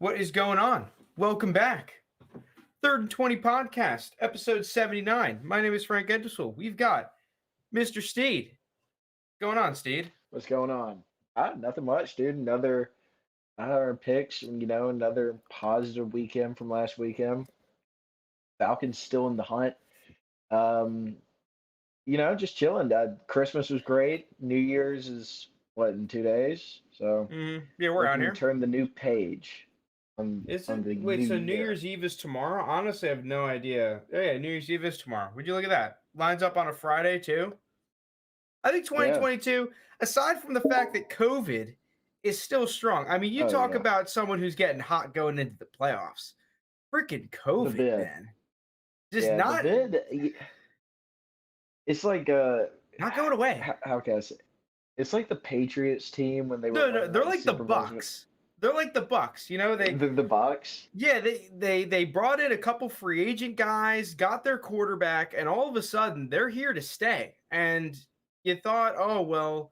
What is going on? Welcome back. Third and 20 podcast, episode 79. My name is Frank Entwistle. We've got Mr. Steed. What's going on, Steed? What's going on? Nothing much, dude. Another picks, another positive weekend from last weekend. Falcons still in the hunt. Um, just chilling. Christmas was great. New Year's is in 2 days. So Yeah, we're out looking to here. turn the new page Is on it? the Wait, new so New year. Year's Eve is tomorrow? Honestly, I have no idea. Oh, yeah, New Year's Eve is tomorrow. Would you look at that? Lines up on a Friday, too? I think Yeah. 2022, aside from the fact that COVID is still strong. I mean, you Oh talk yeah. about someone who's getting hot going into the playoffs. Freaking The COVID, vid. man. Just Yeah, the not vid. It's like not going away. how can I say? It's like the Patriots team when they were No, winning they're all the like the Super Bowls. Bucks. They're like the Bucks. You know, The Bucks. yeah, they brought in a couple free agent guys, got their quarterback, and all of a sudden they're here to stay. And you thought, oh well,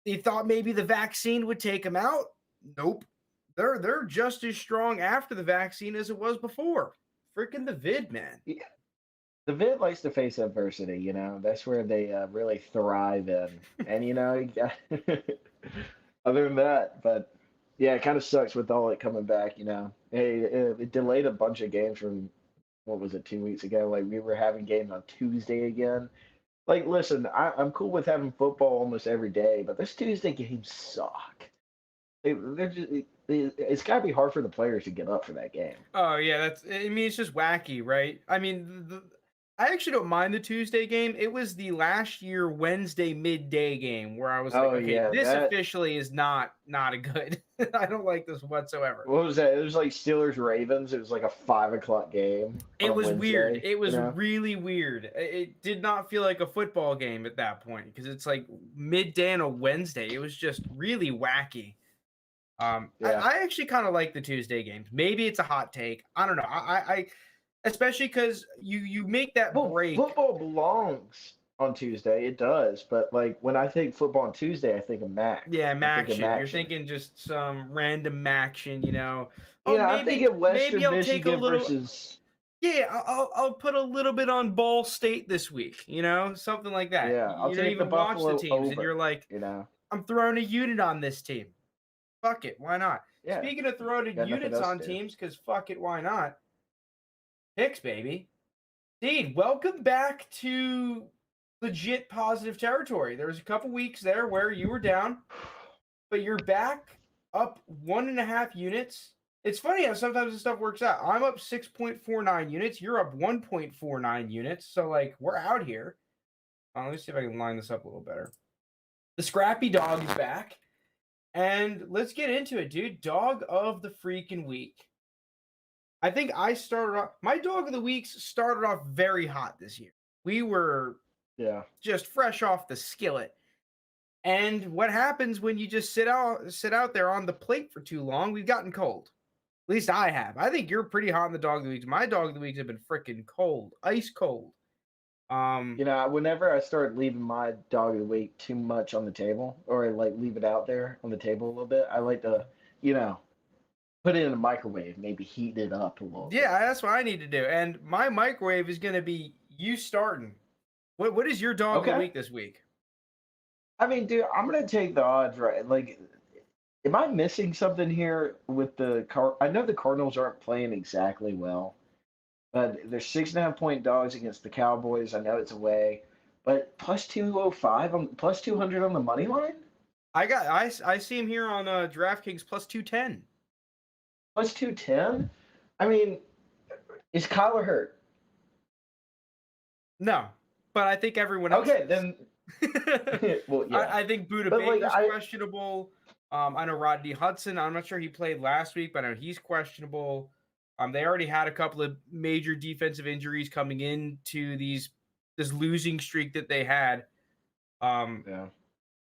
you thought maybe the vaccine would take them out. Nope. They're just as strong after the vaccine as it was before. Freaking the vid, man. The vid likes to face adversity, That's where they really thrive in. And, other than that, but yeah, it kind of sucks with all it coming back. It delayed a bunch of games from, what was it, 2 weeks ago? Like, we were having games on Tuesday again. Like, listen, I'm cool with having football almost every day, but this Tuesday games suck. It's got to be hard for the players to get up for that game. Oh yeah, I mean, it's just wacky, right? I mean, I actually don't mind the Tuesday game. It was the last year Wednesday midday game where I was like, Oh, okay, yeah, this that. officially is not a good. I don't like this whatsoever. What was that? It was like Steelers Ravens. It was like a 5 o'clock game It on a was weird. Wednesday. It was really weird. It did not feel like a football game at that point because it's like midday on a Wednesday. It was just really wacky. Yeah. I actually kind of like the Tuesday games. Maybe it's a hot take. I don't know. I especially because you make that Well, break. football belongs on Tuesday. It does, but like when I think football on Tuesday, I think of Mac. Yeah, I think of Maction. You're Maction. thinking just some random Maction, you know. Oh, I think maybe of maybe Western I'll take a Michigan little. versus. Yeah, I'll put a little bit on Ball State this week, you know, something like that. Yeah, I'll You don't take the even watch the Buffalo teams, and over. you're like, You know. I'm throwing a unit on this team. Fuck it, why not? Yeah. Speaking of throwing Got nothing units else on to do. teams, because fuck it, why not? Picks, baby. Dean, welcome back to legit positive territory. There was a couple weeks there where you were down, but you're back up 1.5 units. It's funny how sometimes this stuff works out. I'm up 6.49 units. You're up 1.49 units. So, like, we're out here. Let me see if I can line this up a little better. The Scrappy Dog is back. And let's get into it, dude. Dog of the freaking week. I think I started off, my dog of the weeks started off very hot this year. We were just fresh off the skillet. And what happens when you just sit out there on the plate for too long? We've gotten cold. At least I have. I think you're pretty hot in the dog of the weeks. My dog of the weeks have been freaking cold, ice cold. Whenever I start leaving my dog of the week too much on the table, or like leave it out there on the table a little bit, I like to, put it in a microwave, maybe heat it up a little bit. Yeah, that's what I need to do. And my microwave is going to be you starting. What is your dog of the week this week? I mean, dude, I'm gonna take the odds, right? Like, am I missing something here with I know the Cardinals aren't playing exactly well, but they're 6.5 point dogs against the Cowboys. I know it's away, but plus 205 on plus 200 on the money line. I see him here on DraftKings plus 210. Plus 210. I mean, is Kyler hurt? No, but I think everyone else. Okay, then. Well, yeah. I think Buda Baker's questionable. I know Rodney Hudson. I'm not sure he played last week, but I know he's questionable. They already had a couple of major defensive injuries coming into this losing streak that they had. Yeah.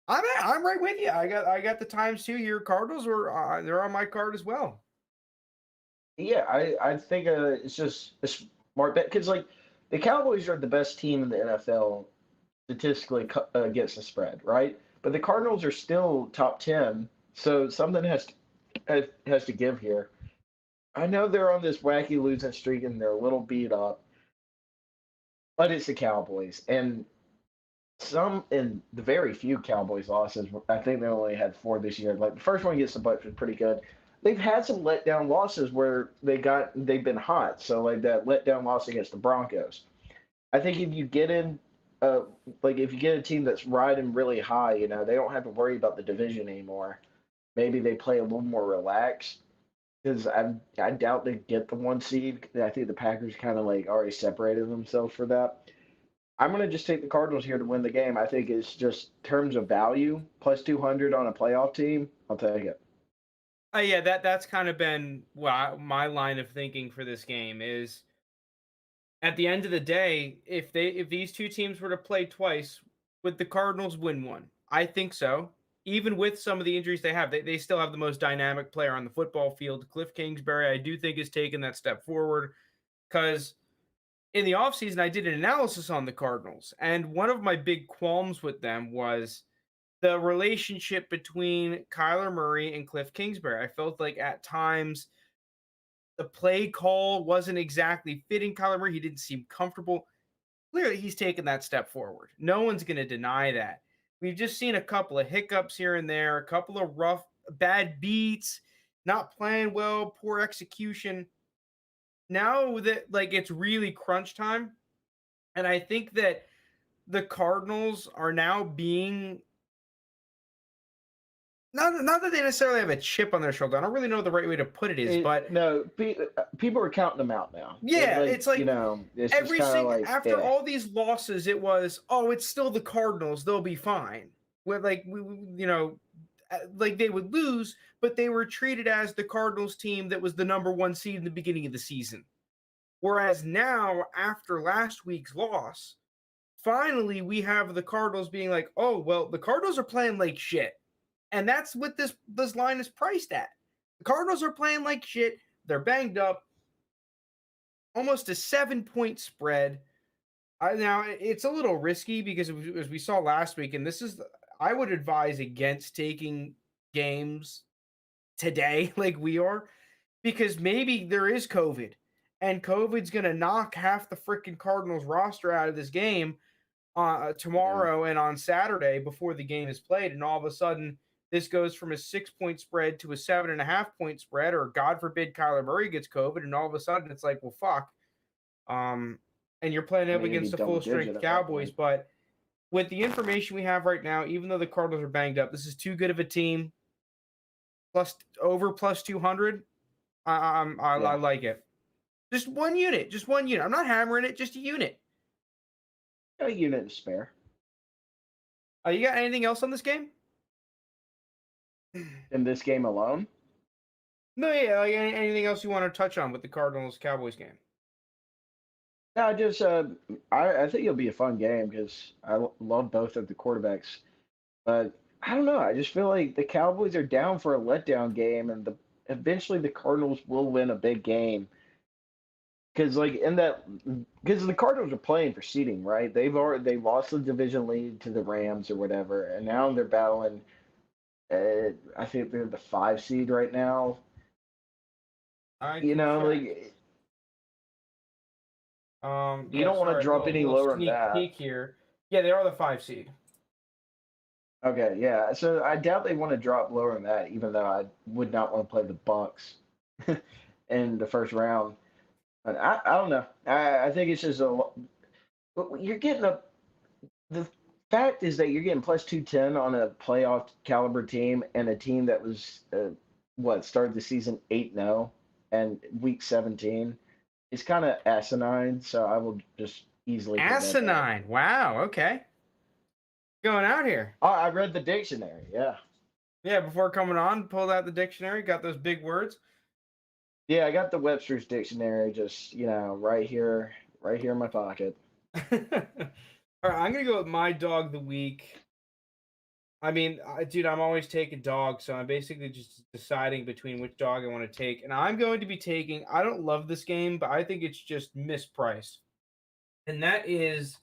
I'm right with you. I got the times too here. Cardinals they're on my card as well. Yeah, I think it's just a smart bet because like the Cowboys are the best team in the NFL statistically against the spread, right? But the Cardinals are still top 10, so something has has to give here. I know they're on this wacky losing streak and they're a little beat up, but it's the Cowboys. And the very few Cowboys losses, I think they only had four this year. Like the first one against the Bucks was pretty good. They've had some letdown losses where they've been hot. So like that letdown loss against the Broncos. I think if you get in, uh, like if you get a team that's riding really high, they don't have to worry about the division anymore. Maybe they play a little more relaxed because I doubt they get the one seed. I think the Packers kind of like already separated themselves for that. I'm gonna just take the Cardinals here to win the game. I think it's just terms of value plus 200 on a playoff team. I'll take it. Yeah, that's kind of been my line of thinking for this game is at the end of the day, if these two teams were to play twice, would the Cardinals win one? I think so. Even with some of the injuries they have, they still have the most dynamic player on the football field. Cliff Kingsbury, I do think, has taken that step forward because in the offseason, I did an analysis on the Cardinals. And one of my big qualms with them was the relationship between Kyler Murray and Cliff Kingsbury. I felt like at times the play call wasn't exactly fitting Kyler Murray. He didn't seem comfortable. Clearly, he's taken that step forward. No one's going to deny that. We've just seen a couple of hiccups here and there, a couple of bad beats, not playing well, poor execution. Now that like it's really crunch time, and I think that the Cardinals are now being not that they necessarily have a chip on their shoulder. I don't really know the right way to put it is, but No, people are counting them out now. yeah, it's like It's just every kind of single like, after all these losses, it was, oh, it's still the Cardinals. They'll be fine. Where like like they would lose, but they were treated as the Cardinals team that was the number one seed in the beginning of the season. Whereas now, after last week's loss, finally we have the Cardinals being like, oh well, the Cardinals are playing like shit. And that's what this line is priced at. The Cardinals are playing like shit. They're banged up. Almost a 7-point spread. Now it's a little risky because as we saw last week, and I would advise against taking games today like we are, because maybe there is COVID, and COVID's going to knock half the freaking Cardinals roster out of this game yeah, tomorrow and on Saturday before the game is played, and all of a sudden this goes from a 6-point spread to a 7.5-point spread, or God forbid Kyler Murray gets COVID, and all of a sudden it's like, well, fuck. And you're playing I up mean, it'd be against the double full strength digit at that Cowboys, point. but with the information we have right now, even though the Cardinals are banged up, this is too good of a team. Plus 200. I Yeah, like it. Just one unit. Just one unit. I'm not hammering it. Just a unit. got a unit to spare You got anything else on this game? in this game alone. No, yeah. Like anything else you want to touch on with the Cardinals Cowboys game? No, I think it'll be a fun game because love both of the quarterbacks. But I don't know. I just feel like the Cowboys are down for a letdown game, and eventually the Cardinals will win a big game. Because because the Cardinals are playing for seeding, right? They lost the division lead to the Rams or whatever, and now they're battling. I think they're the 5 seed right now. I You can know, check. like you Yeah. don't want to Sorry, drop any little lower than sneak that. peek here. Yeah, they are the 5 seed. Okay, yeah. So I doubt they want to drop lower than that, even though I would not want to play the Bucks in the first round. But I don't know. I think it's just you're getting the fact is that you're getting plus 210 on a playoff caliber team and a team that was started the season 8-0 and week 17. It's kind of asinine, so I will just easily prevent that. Asinine. Wow. Okay. Going out here. Oh, I read the dictionary. Yeah. Yeah. Before coming on, pulled out the dictionary. Got those big words. Yeah, I got the Webster's dictionary just, right here in my pocket. All right. I'm gonna go with my dog of the week. I mean, dude, I'm always taking dogs, so I'm basically just deciding between which dog I want to take. And I'm going to be taking, I don't love this game, but I think it's just mispriced. And that is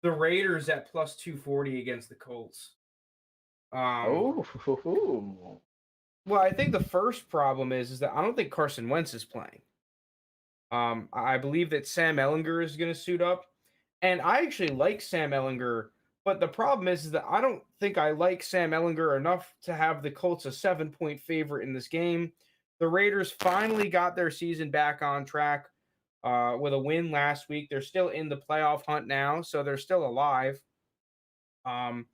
the Raiders at plus 240 against the Colts. Um, Oh, Well, I think the first problem is that I don't think Carson Wentz is playing. I believe that Sam Ellinger is going to suit up, and I actually like Sam Ellinger. But the problem is that I don't think I like Sam Ellinger enough to have the Colts a 7-point favorite in this game. The Raiders finally got their season back on track with a win last week. They're still in the playoff hunt now, so they're still alive. Um,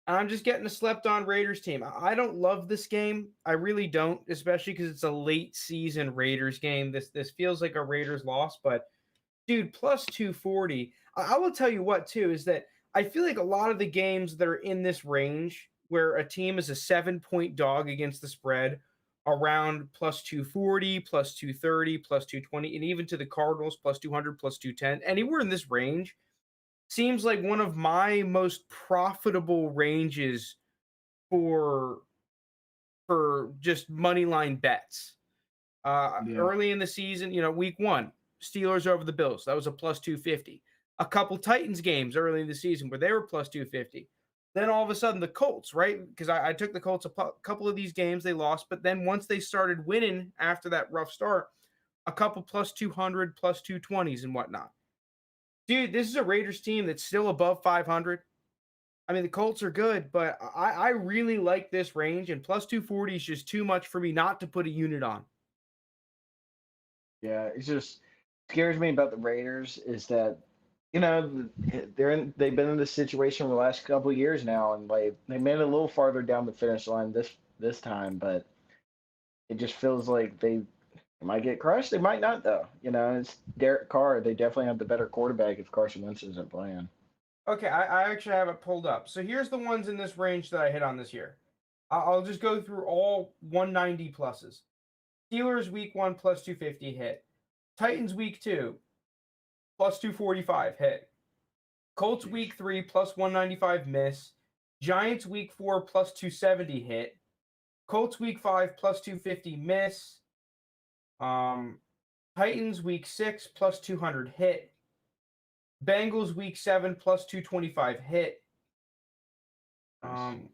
and I'm just getting a slept on Raiders team. I don't love this game. I really don't, especially because it's a late season Raiders game. This feels like a Raiders loss, but dude, plus 240. I will tell you what, too, is that I feel like a lot of the games that are in this range where a team is a 7-point dog against the spread around plus 240, plus 230, plus 220, and even to the Cardinals plus 200, plus 210, anywhere in this range seems like one of my most profitable ranges for just money line bets. Yeah. Early in the season, week one, Steelers over the Bills. That was a plus 250. A couple Titans games early in the season where they were plus 250. Then all of a sudden, the Colts, right? Because I took the Colts couple of these games, they lost. But then once they started winning after that rough start, a couple plus 200, plus 220s and whatnot. Dude, this is a Raiders team that's still above 500. I mean, the Colts are good, but I really like this range, and plus 240 is just too much for me not to put a unit on. Yeah, it just scares me about the Raiders is that they've been in this situation for the last couple of years now, and like they made it a little farther down the finish line this time, but it just feels like they might get crushed. They might not though. It's Derek Carr. They definitely have the better quarterback if Carson Wentz isn't playing. Okay, I actually have it pulled up. So here's the ones in this range that I hit on this year. I'll just go through all 190 pluses. Steelers week one plus 250 hit. Titans week two plus 245 hit. Colts Jeez. week three plus 195 miss. Giants week four plus 270 hit. Colts week five plus 250 miss. Um, Titans week six plus 200 hit. Bengals week seven plus 225 hit. Nice. Um,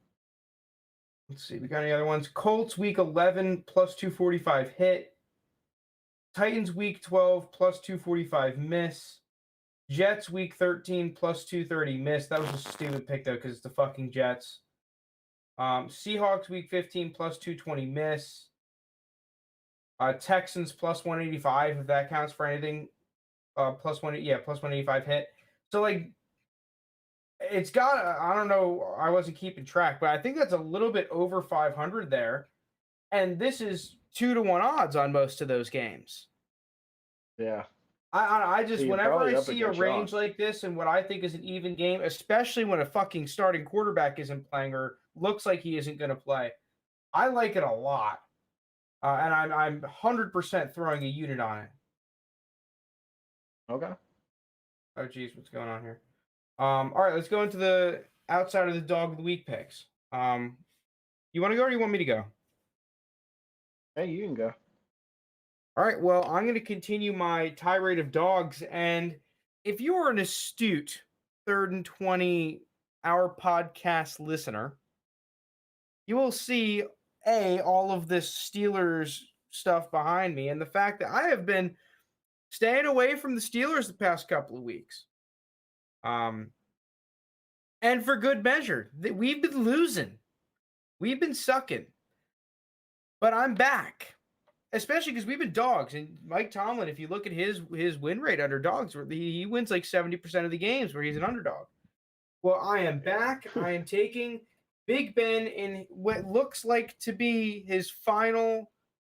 let's see, we got any other ones? Colts week 11 plus 245 hit. Titans week 12 plus 245 miss. Jets week 13 plus 230 miss. That was a stupid pick though because it's the fucking Jets. Seahawks week 15 plus 220 miss. Texans plus 185 if that counts for anything. Plus 185 hit. So like it's got I don't know, I wasn't keeping track, but I think that's a little bit over 500 there. And this is 2-1 odds on most of those games. Yeah. I So just you're whenever probably I up a see a good range shot. like this and what I think is an even game, especially when a fucking starting quarterback isn't playing or looks like he isn't going to play, I like it a lot. And I'm 100% throwing a unit on it. Okay. Oh geez, what's going on here? All right, let's go into the outside of the dog of the week picks. You want to go or you want me to go? Hey, you can go. All right, well, I'm going to continue my tirade of dogs. And if you are an astute third and 20 hour podcast listener, you will see all of this Steelers stuff behind me and the fact that I have been staying away from the Steelers the past couple of weeks. Um, and for good measure, we've been losing, we've been sucking, but I'm back. Especially because we've been dogs, and Mike Tomlin. If you look at his win rate under dogs, he wins like 70% of the games where he's an underdog. Well, I am back. Yeah. I am taking Big Ben in what looks like to be his final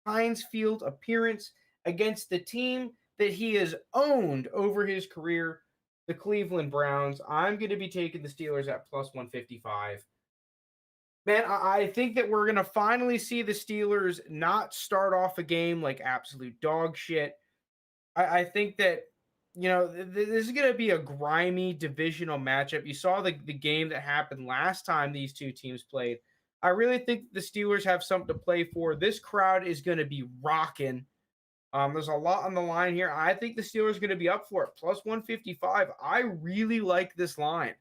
Heinz Field appearance against the team that he has owned over his career, the Cleveland Browns. I'm going to be taking the Steelers at plus 155. Man, I think that we're gonna finally see the Steelers not start off a game like absolute dog shit. I think that this is gonna be a grimy divisional matchup. You saw the game that happened last time these two teams played. I really think the Steelers have something to play for. This crowd is gonna be rocking. There's a lot on the line here. I think the Steelers are gonna be up for it. Plus 155. I really like this line.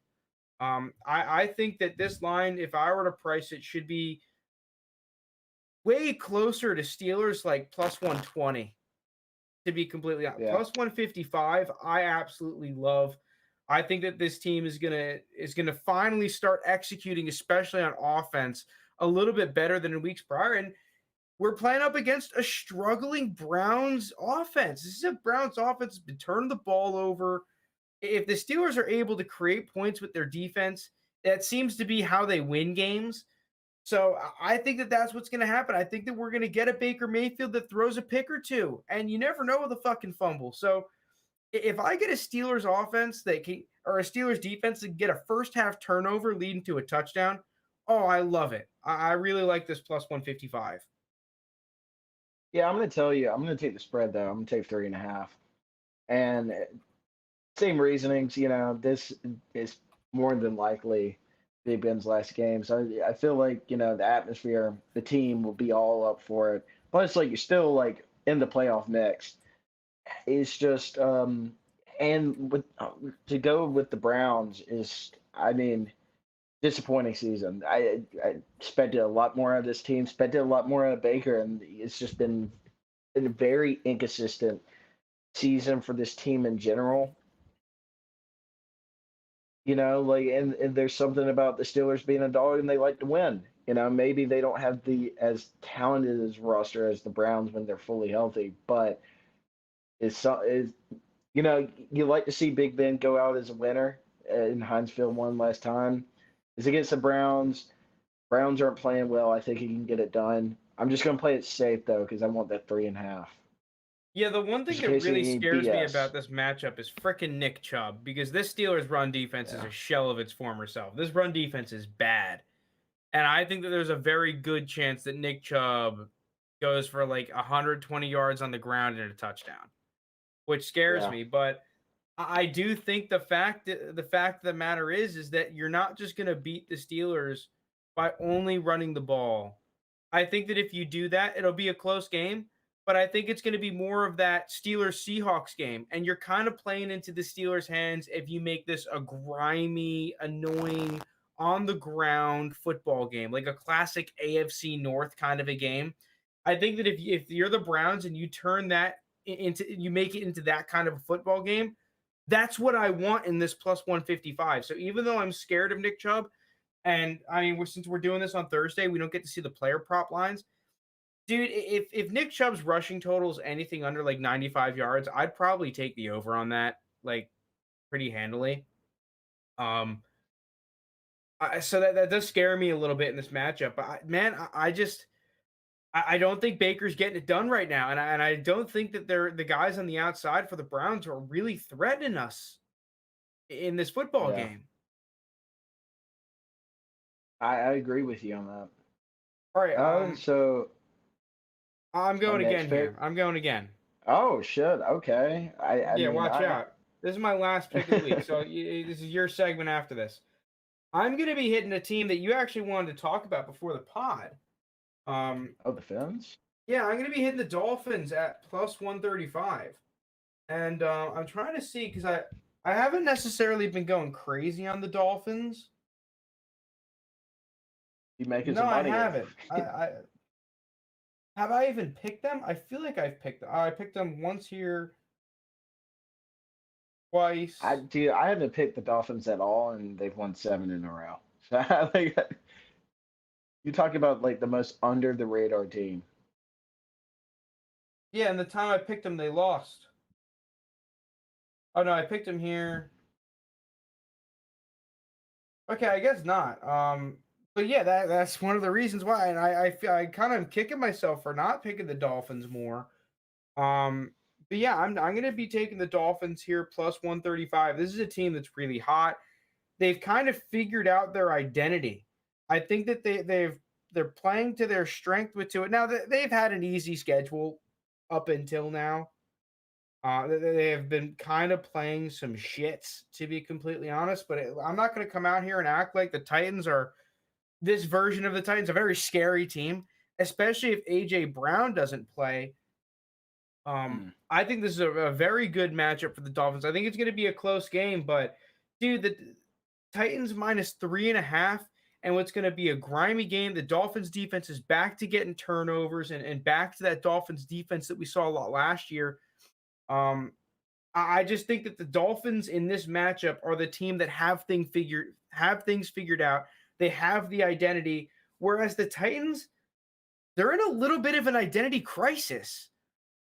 Um, I, I, think that this line, if I were to price it, should be, way closer to Steelers like plus 120, to be completely honest. Yeah. Plus 155, I absolutely love. I think that this team is gonna finally start executing, especially on offense, a little bit better than in weeks prior. And we're playing up against a struggling Browns offense. This is a Browns offense that's been turning the ball over. If the Steelers are able to create points with their defense, that seems to be how they win games. So I think that that's what's going to happen. I think that we're going to get a Baker Mayfield that throws a pick or two, and you never know with a fucking fumble. So if I get a Steelers offense that can, or a Steelers defense that can get a first half turnover leading to a touchdown, oh, I love it. I really like this plus 155. Yeah, I'm going to tell you, I'm going to take the spread though. I'm going to take 3.5. And same reasonings, this is more than likely Big Ben's last game. So I feel like, the atmosphere, the team will be all up for it. Plus, like, you're still like in the playoff mix. It's just, and with to go with the Browns is, I mean, disappointing season. I expected a lot more of this team, expected a lot more of Baker, and it's just been a very inconsistent season for this team in general. Like, and there's something about the Steelers being a dog and they like to win. Maybe they don't have the as talented as roster as the Browns when they're fully healthy, but is you like to see Big Ben go out as a winner, and Heinz Field won last time. It's against the Browns. Browns aren't playing well. I think he can get it done. I'm just gonna play it safe though because I want that 3.5. Yeah, the one Just thing in that case really any scares me BS. about this matchup is frickin' Nick Chubb, because this Steelers run defense is Yeah. a shell of its former self. This run defense is bad. And I think that there's a very good chance that Nick Chubb goes for like 120 yards on the ground and a touchdown, which scares Yeah. me. But I do think the fact of the matter is that you're not just going to beat the Steelers by only running the ball. I think that if you do that, it'll be a close game, but I think it's going to be more of that Steelers Seahawks game, and you're kind of playing into the Steelers' hands if you make this a grimy, annoying, on the ground football game, like a classic AFC North kind of a game. I think that if you're the Browns and you turn that into, you make it into that kind of a football game, that's what I want in this plus 155. So even though I'm scared of Nick Chubb, and I mean, since we're doing this on Thursday, we don't get to see the player prop lines. Dude, if Nick Chubb's rushing total is anything under like 95 yards, I'd probably take the over on that, like, pretty handily. Um, so that does scare me a little bit in this matchup. But man, I just I don't think Baker's getting it done right now, and I don't think that they're the guys on the outside for the Browns are really threatening us in this football Yeah. game. I agree with you on that. All right, So I'm my going next again pick. here. I'm going again. Oh shit. Okay. I Yeah, mean watch I out. This is my last pick of the week, so this is your segment after this. I'm going to be hitting a team that you actually wanted to talk about before the pod. oh, the Fins? Yeah, I'm going to be hitting the Dolphins at plus 135, and I'm trying to see because I haven't necessarily been going crazy on the Dolphins. You making No, some I money if haven't. I have I even picked them? I feel like I've picked them. I picked them once here, I twice. do. I haven't picked the Dolphins at all, and they've won 7 in a row. So I think you talk about like the most under the radar team. Yeah, and the time I picked them, they lost. Oh no, I picked them here. Okay, I guess not. But yeah, that's one of the reasons why, and I feel I kind of kicking myself for not picking the Dolphins more. Um, but yeah, I'm gonna be taking the Dolphins here plus 135. This is a team that's really hot. They've kind of figured out their identity. I think that they're playing to their strength with to it. Now they've had an easy schedule up until now. They have been kind of playing some shits, to be completely honest. But I'm not going to come out here and act like the Titans are this version of the Titans, a very scary team, especially if AJ Brown doesn't play. Mm. I think this is a very good matchup for the Dolphins. I think it's going to be a close game, but dude, the Titans minus 3.5, and what's going to be a grimy game. The Dolphins defense is back to getting turnovers and back to that Dolphins defense that we saw a lot last year. Um, I just think that the Dolphins in this matchup are the team that have things figured out. They have the identity, whereas the Titans, they're in a little bit of an identity crisis.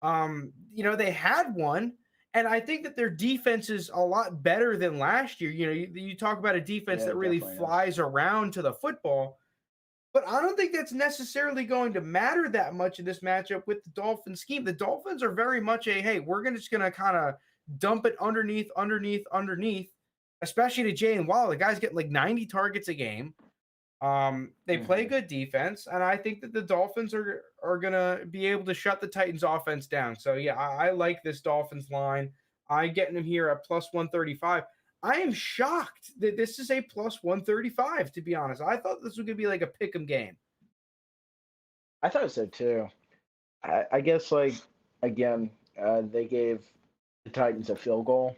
They had one, and I think that their defense is a lot better than last year. You talk about a defense Yeah, that it really definitely is. flies around to the football, but I don't think that's necessarily going to matter that much in this matchup with the Dolphins scheme. The Dolphins are very much hey, just gonna kind of dump it underneath, especially to Jay and Waddle. The guy's getting like 90 targets a game. They play Hmm. good defense, and I think that the Dolphins are gonna be able to shut the Titans offense down. So yeah, I like this Dolphins line. I getting them here at plus 135. I am shocked that this is a plus 135, to be honest. I thought this was gonna be like a pick 'em game. I thought so too. I guess like again, they gave the Titans a field goal,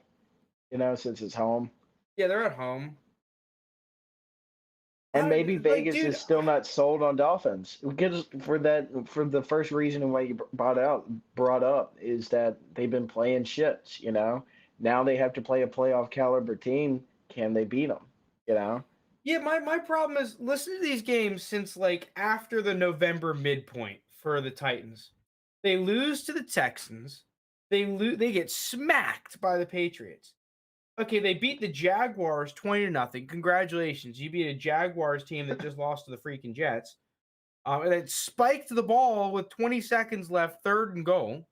since it's home. Yeah, they're at home. And maybe Like, Vegas dude, is still not sold on Dolphins because for the first reason why you brought up is that they've been playing shits. Now they have to play a playoff caliber team. Can they beat them? You know. yeah, my problem is listen to these games since like after the November midpoint for the Titans. They lose to the Texans. They get smacked by the Patriots. Okay, they beat the Jaguars 20 to nothing. Congratulations. You beat a Jaguars team that just lost to the freaking Jets. And it spiked the ball with 20 seconds left, third and goal.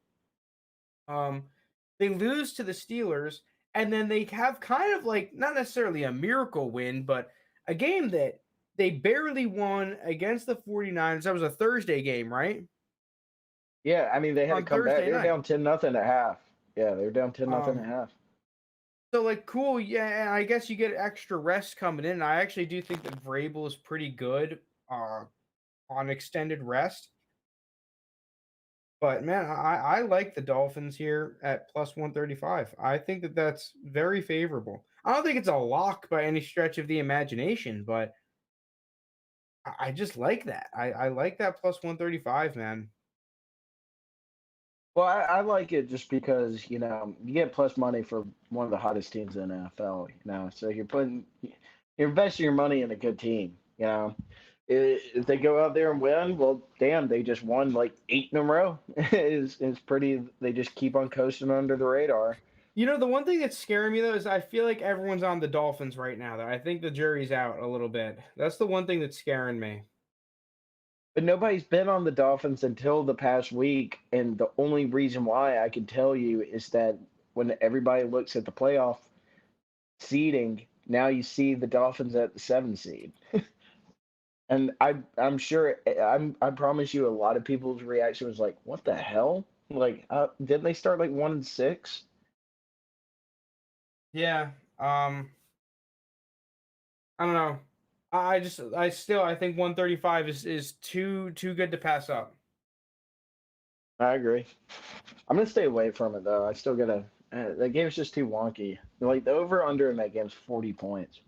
Um, they lose to the Steelers, and then they have kind of like not necessarily a miracle win, but a game that they barely won against the 49ers. That was a Thursday game, right? Yeah, I mean they had to On come back. Thursday They were night. down 10-0 at half. Yeah, they were down 10-0 at Um, half. so like cool, yeah, and I guess you get extra rest coming in. I actually do think that Vrabel is pretty good on extended rest. But man, I like the Dolphins here at plus 135. I think that that's very favorable. I don't think it's a lock by any stretch of the imagination, but I just like that. I like that plus 135, man. Well, I like it just because you get plus money for one of the hottest teams in the NFL. So you're investing your money in a good team. If they go out there and win, well, damn, they just won like 8 in a row. is pretty. They just keep on coasting under the radar. The one thing that's scaring me though is I feel like everyone's on the Dolphins right now. Though I think the jury's out a little bit. That's the one thing that's scaring me. But nobody's been on the Dolphins until the past week, and the only reason why I can tell you is that when everybody looks at the playoff seeding, now you see the Dolphins at the 7 seed. And I'm sure I promise you a lot of people's reaction was like, "What the hell? Like, didn't they start like 1-6?" Yeah. I don't know. I think 135 is too good to pass up. I agree. I'm gonna stay away from it though. I still gotta. That game's just too wonky. Like the over under in that game's 40 points.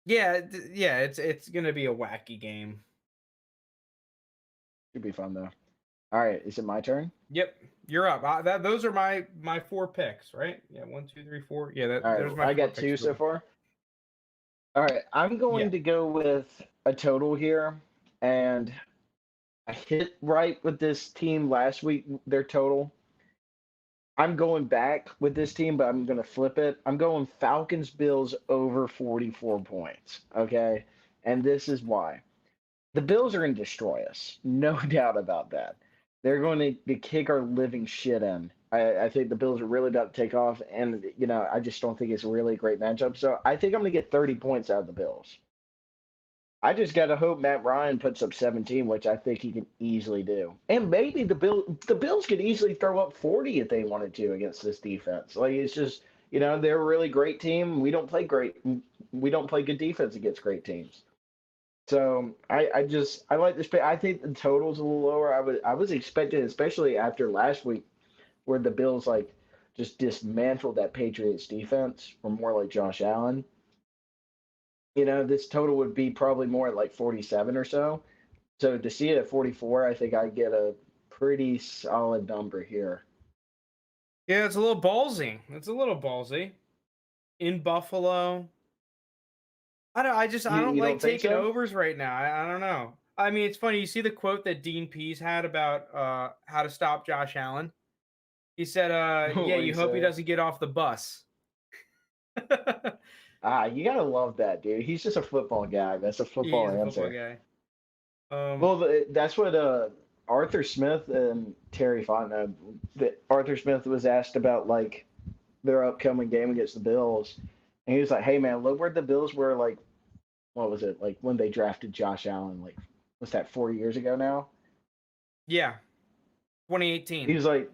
Yeah, yeah, it's gonna be a wacky game. Should be fun though. All right, is it my turn? Yep, you're up. Those are my four picks, right? Yeah, one, two, three, four. Yeah, All right, there's my I four got picks two for the so week. far. All right, I'm Yeah. going to go with a total here, and I hit right with this team last week. Their total. I'm going back with this team, but I'm going to flip it. I'm going Falcons Bills over 44 points. Okay, and this is why. The Bills are going to destroy us, no doubt about that. They're going to kick our living shit in. I think the Bills are really about to take off, and I just don't think it's a really great matchup. So I think I'm going to get 30 points out of the Bills. I just got to hope Matt Ryan puts up 17, which I think he can easily do. And maybe the Bills could easily throw up 40 if they wanted to against this defense. Like it's just, they're a really great team. We don't play good defense against great teams. So I like this pick. I think the total's a little lower. I was expecting, especially after last week, where the Bills like just dismantled that Patriots defense, or more like Josh Allen. This total would be probably more at like 47 or so. So to see it at 44, I think I get a pretty solid number here. Yeah, it's a little ballsy. It's a little ballsy in Buffalo. I You don't you like don't think taking so? overs right now. I don't know. I mean, it's funny. You see the quote that Dean Pease had about how to stop Josh Allen. He said, yeah, What do you you hope he say? doesn't get off the bus." You gotta love that, dude. He's just a football guy. That's a He football is a football answer. guy. Um, Well, that's what Arthur Smith and Terry Fontenot. That Arthur Smith was asked about like their upcoming game against the Bills, and he was like, "Hey man, look where the Bills were like. What was it like when they drafted Josh Allen? Like, what's that 4 years ago now?" yeah, He 2018. was like,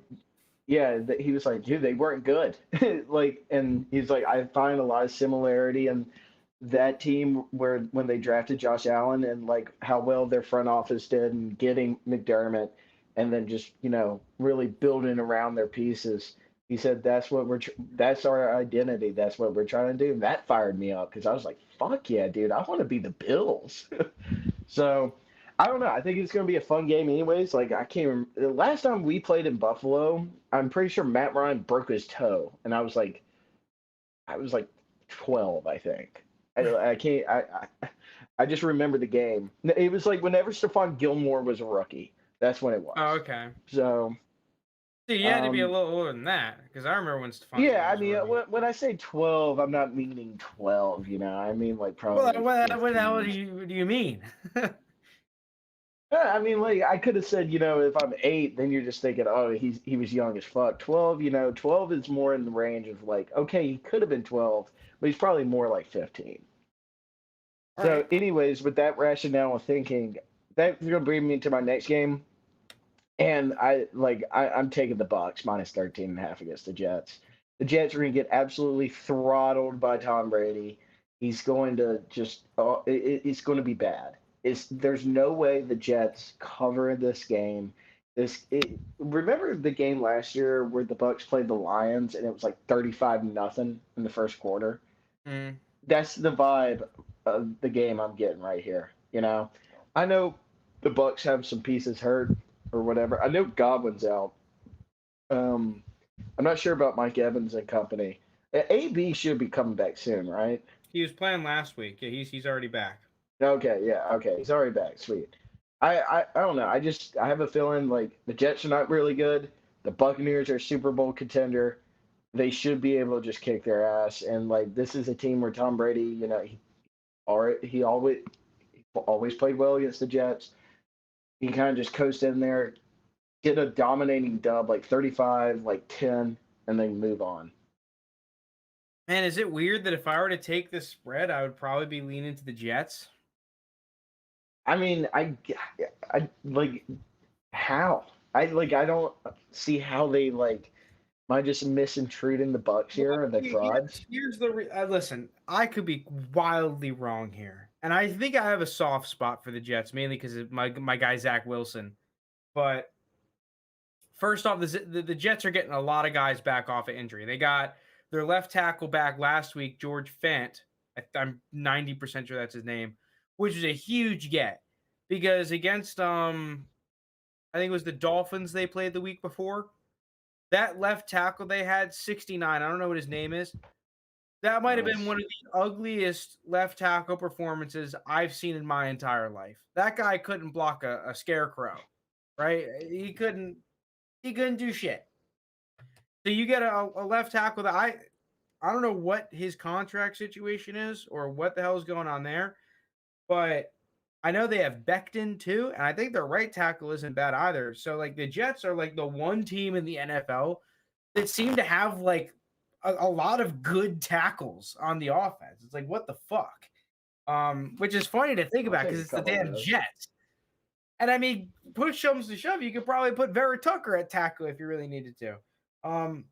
"Yeah." He was like, "Dude, they weren't good." Like, and he's like, "I find a lot of similarity in that team where when they drafted Josh Allen and like how well their front office did and getting McDermott and then just really building around their pieces." He said that's what that's our identity. That's what we're trying to do. And that fired me up because I was like, "Fuck yeah, dude! I want to be the Bills." So I don't know. I think it's going to be a fun game, anyways. Like I can't remember the last time we played in Buffalo. I'm pretty sure Matt Ryan broke his toe, and I was like 12, I think. I can't. I just remember the game. It was like whenever Stephon Gilmore was a rookie. That's when it Oh, was. okay. So, See, you had to be a um, little older than that because I remember when Stephon yeah. Gilmore I was a mean, rookie. when I say 12, I'm not meaning 12. I mean like probably Well, like what the hell 15. do you mean? Yeah, I mean, like I could have said, if I'm 8, then you're just thinking, oh, he was young as fuck. 12, 12 is more in the range of like, okay, he could have been 12, but he's probably more like 15. All So, right. anyways, with that rationale of thinking, that's gonna bring me to my next game, and I'm taking the Bucks minus 13 and a half against the Jets. The Jets are gonna get absolutely throttled by Tom Brady. He's going to just, it's going to be bad. There's no way the Jets cover this game. Remember the game last year where the Bucks played the Lions and it was like 35-0 in the first quarter? Mm. That's the vibe of the game I'm getting right here. I know the Bucks have some pieces hurt or whatever. I know Godwin's out. Um, I'm not sure about Mike Evans and company. AB should be coming back soon, right? He was playing last week. Yeah, he's already back. Okay, yeah, okay. He's already back. Sweet. I don't know. I have a feeling like the Jets are not really good. The Buccaneers are a Super Bowl contender. They should be able to just kick their ass. And like this is a team where Tom Brady, he always played well against the Jets. He kind of just coasted in there, get a dominating dub like 35, like 10, and then move on. Man, is it weird that if I were to take this spread, I would probably be leaning to the Jets? I mean, I like how I don't see how they like. Am I just misintruding the Bucks Well, here? Are they frauds? here's the listen. I could be wildly wrong here, and I think I have a soft spot for the Jets, mainly because of my guy Zach Wilson. But first off, the Jets are getting a lot of guys back off of injury. They got their left tackle back last week, George Fant. I'm 90% sure that's his name, which is a huge get because against I think it was the Dolphins they played the week before. That left tackle they had 69. I don't know what his name is. That might have been Nice. one of the ugliest left tackle performances I've seen in my entire life. That guy couldn't block a scarecrow, right? He couldn't do shit. So you get a left tackle that I don't know what his contract situation is or what the hell is going on there, but I know they have Becton too, and I think their right tackle isn't bad either. So like the Jets are like the one team in the NFL that seem to have like a lot of good tackles on the offense. It's like what the fuck? Which is funny to think I'll about take because a it's the couple of damn those. Jets. And I mean, push comes to shove, you could probably put Vera Tucker at tackle if you really needed to. Um,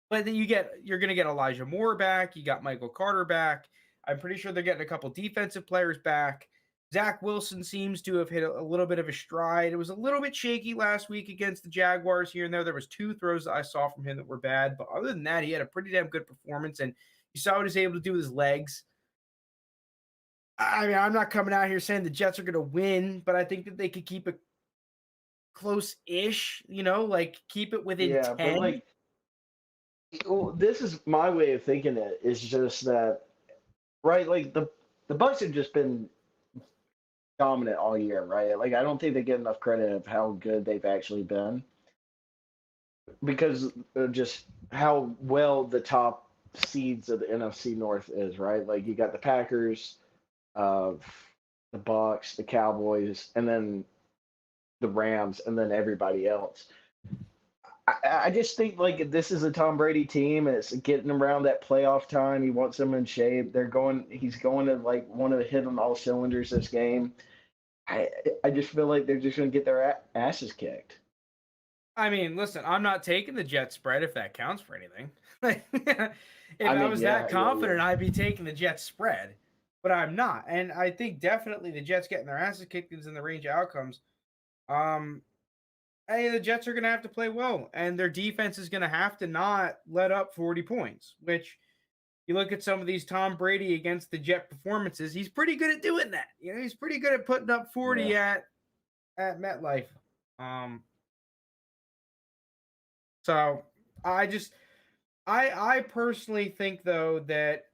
but then you're gonna get Elijah Moore back. You got Michael Carter back. I'm pretty sure they're getting a couple defensive players back. Zach Wilson seems to have hit a little bit of a stride. It was a little bit shaky last week against the Jaguars here and there. There was two throws that I saw from him that were bad, but other than that, he had a pretty damn good performance. And you saw what he was able to do with his legs. I mean, I'm not coming out here saying the Jets are going to win, but I think that they could keep it close-ish, like keep it within Yeah, but 10. like, well, this is my way of thinking it. Is just that, right? Like the Bucks have just been dominant all year, right? Like I don't think they get enough credit of how good they've actually been because of just how well the top seeds of the NFC North is, right? Like you got the Packers, uh, the Bucks, the Cowboys, and then the Rams, and then everybody else. I just think like this is a Tom Brady team, and it's getting around that playoff time. He wants them in shape. He's going to like want to hit on all cylinders this game. I I just feel like they're just going to get their asses kicked. I mean, listen, I'm not taking the Jet spread if that counts for anything. If I I mean, was that yeah. confident, I'd be taking the Jets spread, but I'm not. And I think definitely the Jets getting their asses kicked is in the range of outcomes. Um, hey, the Jets are going to have to play well, and their defense is going to have to not let up 40 points, which you look at some of these Tom Brady against the Jet performances, he's pretty good at doing that. He's pretty good at putting up Yeah. 40 at MetLife. Um, so I just I personally think though that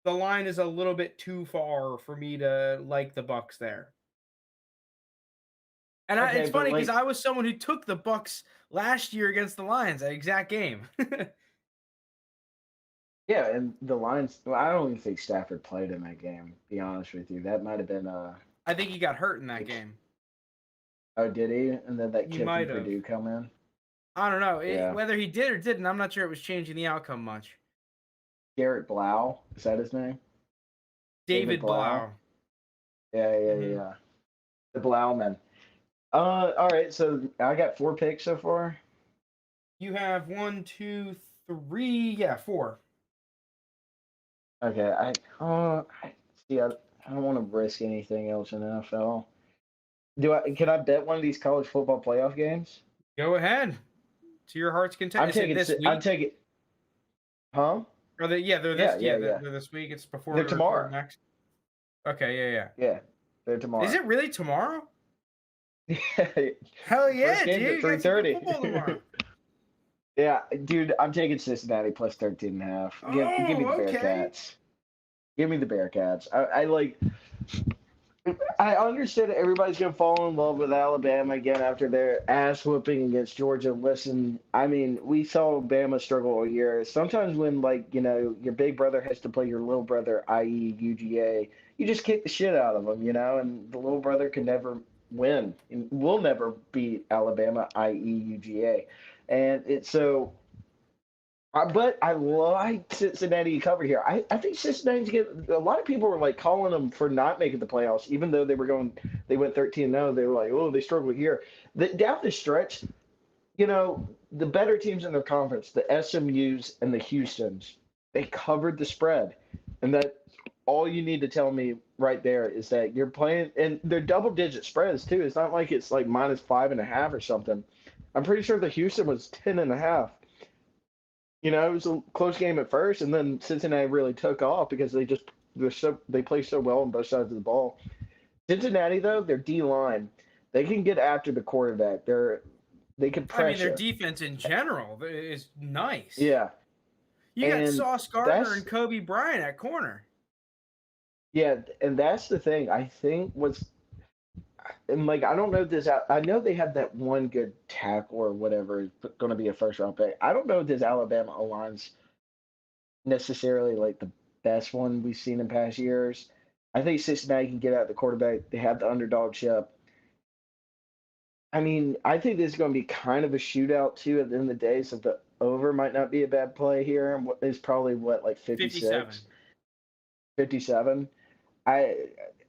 the line is a little bit too far for me to like the Bucks there. And Okay, it's but funny because like, I was someone who took the Bucks last year against the Lions, that exact game. yeah, and the Lions. Well, I don't even think Stafford played in that game. To be honest with you, that might have been I think he got hurt in the that game. oh, did he? And then that He kid from might have. Purdue come in. I don't know Yeah, whether he did or didn't. I'm not sure it was changing the outcome much. Garrett Blau, is that his name? David David Blau. Blau. Hmm. Yeah. The Blauman. All right. So I got 4 picks so far. You have one, two, three, yeah, four. Okay. I see. I don't want to risk anything else in the NFL. Do I? Can I bet one of these college football playoff games? Go ahead. To your heart's content. Is it this I'm week? taking. Huh? Or yeah, they're Yeah. this Yeah. they're Yeah. this week. It's before They're we record tomorrow. next. Okay, yeah, yeah. Yeah. They're Is tomorrow. it really tomorrow? Yeah. Hell First yeah, game's dude! at You got some good 3:30. football tomorrow. Yeah, dude. I'm taking Cincinnati plus 13.5. Give me the Oh, okay. Bearcats. Give me the Bearcats. I like. I understand everybody's gonna fall in love with Alabama again after their ass whooping against Georgia. Listen, I mean, we saw Bama struggle all year. Sometimes when your big brother has to play your little brother, i.e. UGA, you just kick the shit out of them, and the little brother can never win. And will never beat Alabama, i.e. UGA. And it's so but I like Cincinnati to cover here. I think Cincinnati's get a lot of people were like calling them for not making the playoffs, even though they went 13-0. They were like, oh, they struggled here. Down the stretch, the better teams in their conference, the SMU's and the Houston's, they covered the spread, and that all you need to tell me right there is that you're playing, and they're double-digit spreads too. It's not like it's like -5.5 or something. I'm pretty sure the Houston was 10.5. It was a close game at first, and then Cincinnati really took off because they play so well on both sides of the ball. Cincinnati though, their D line, they can get after the quarterback. They can I mean, their pressure. defense in general is nice. Yeah, You got and Sauce Gardner that's and Kobe Bryant at corner. yeah, and that's the thing. I think was and like I don't know this. I know they have that one good tackle or whatever going to be a first round pick. I don't know if this Alabama aligns necessarily like the best one we've seen in past years. I think Cincinnati can get out the quarterback. They have the underdog chip. I mean, I think this is going to be kind of a shootout too at the end of the day. So the over might not be a bad play here. And it's probably like 57. 56, 57. I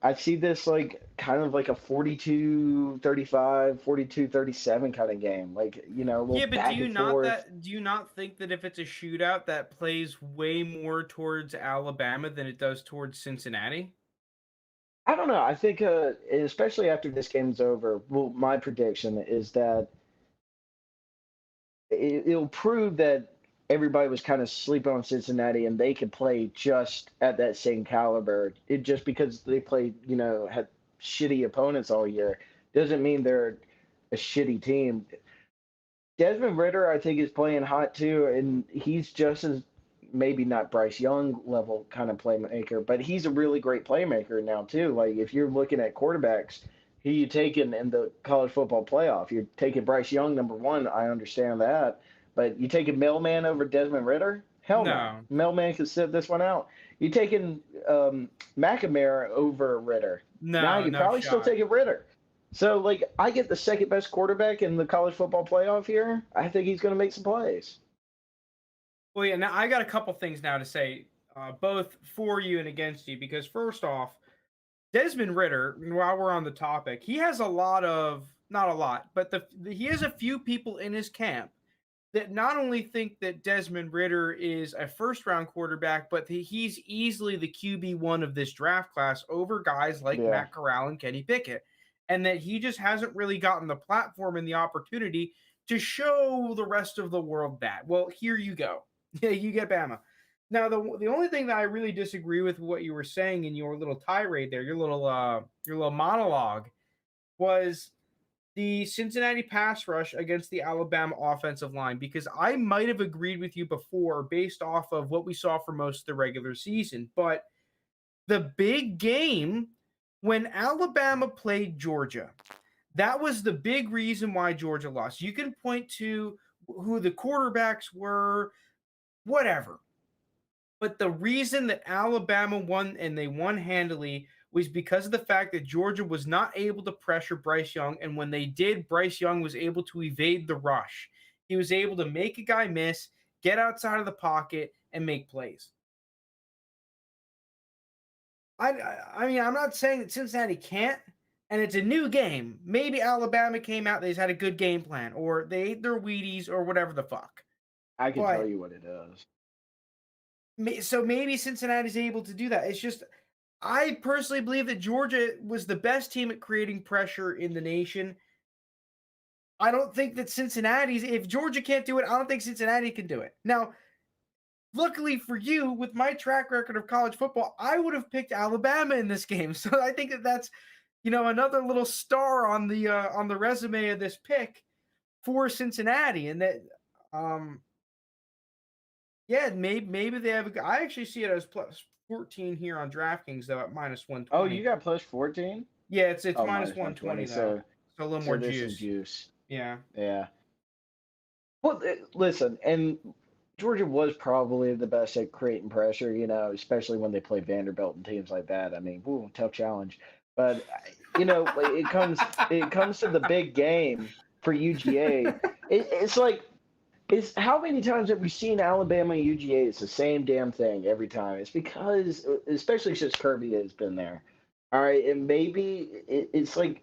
I see this like kind of like a 42-35, 42-37 kind of game. Like, a little Yeah, but back and forth. do you not think that if it's a shootout that plays way more towards Alabama than it does towards Cincinnati? I don't know. I think, especially after this game's over, well, my prediction is that it'll prove that. everybody was kind of sleeping on Cincinnati, and they could play just at that same caliber. It just because they played, had shitty opponents all year doesn't mean they're a shitty team. Desmond Ritter, I think, is playing hot too, and he's just as maybe not Bryce Young level kind of playmaker, but he's a really great playmaker now too. Like if you're looking at quarterbacks, who you taking in the college football playoff? You're taking Bryce Young number one. I understand that, but you taking Mailman over Desmond Ritter? Hell no. No, Mailman can sit this one out. You taking McNamara over Ritter? Now no, you're no probably still shot. taking Ritter. So, like, I get the second best quarterback in the college football playoff here. I think he's going to make some plays. Well, yeah. Now I got a couple things now to say, both for you and against you. Because first off, Desmond Ritter, while we're on the topic, he has a lot of not a lot, but he has a few people in his camp that not only think that Desmond Ritter is a first round quarterback, but he's easily the QB1 of this draft class over guys like Yeah, Matt Corral and Kenny Pickett. And that he just hasn't really gotten the platform and the opportunity to show the rest of the world that. Well, here you go. Yeah, you get Bama. Now, the only thing that I really disagree with what you were saying in your little tirade there, your little monologue, was the Cincinnati pass rush against the Alabama offensive line, because I might have agreed with you before based off of what we saw for most of the regular season. But the big game when Alabama played Georgia, that was the big reason why Georgia lost. You can point to who the quarterbacks were, whatever. But the reason that Alabama won and they won handily was because of the fact that Georgia was not able to pressure Bryce Young. And when they did, Bryce Young was able to evade the rush. He was able to make a guy miss, get outside of the pocket, and make plays. I mean, I'm not saying that Cincinnati can't, and it's a new game. Maybe Alabama came out, they just had a good game plan, or they ate their Wheaties, or whatever the fuck. I can tell But you what it is. so maybe Cincinnati's able to do that. It's just I personally believe that Georgia was the best team at creating pressure in the nation. I don't think that if Georgia can't do it, I don't think Cincinnati can do it. Now, luckily for you, with my track record of college football, I would have picked Alabama in this game. So I think that that's another little star on the resume of this pick for Cincinnati, and that yeah, maybe they have. I actually see it as plus 14 here on DraftKings though at minus Oh, you 120. got plus 14? Yeah, it's Oh, minus minus 120 120. though, So, so a little so more there's some juice. juice. Yeah. Yeah. Well, listen, and Georgia was probably the best at creating pressure, especially when they play Vanderbilt and teams like that. I mean, woo, tough challenge. But like, it comes to the big game for UGA. It's like it's how many times have we seen Alabama and UGA? It's the same damn thing every time. It's because, especially since Kirby has been there. All right, and maybe it's like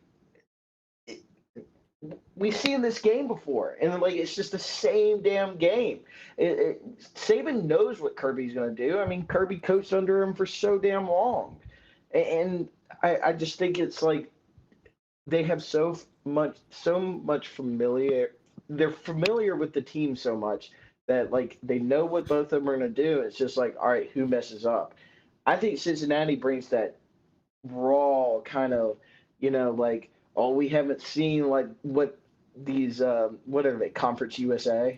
we've seen this game before, and like it's just the same damn game. Saban knows what Kirby's going to do. I mean, Kirby coached under him for so damn long, and I just think it's like they have so much familiar. They're familiar with the team so much that like they know what both of them are going to do. It's just like, all right, who messes up? I think Cincinnati brings that raw kind of, like, oh, we haven't seen like what these what are they, Conference USA?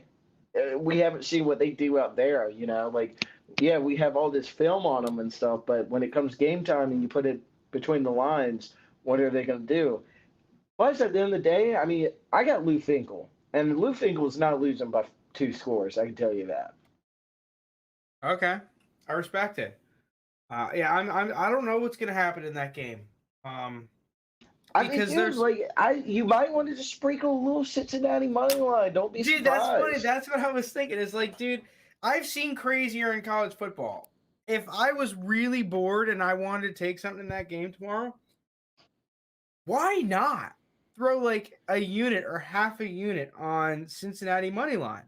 We haven't seen what they do out there, like, yeah, we have all this film on them and stuff, but when it comes game time and you put it between the lines, what are they going to do? Plus, at the end of the day, I mean, I got Lou Finkel, and Lou Finkel is not losing by 2 scores. I can tell you that. Okay, I respect it. Yeah, I don't know what's gonna happen in that game. I mean, Because dude, there's like, you might want to just sprinkle a little Cincinnati money line. Don't be dude, that's funny. surprised. That's what I was thinking. It's like, dude, I've seen crazier in college football. If I was really bored and I wanted to take something in that game tomorrow, why not throw like a unit or half a unit on Cincinnati money line?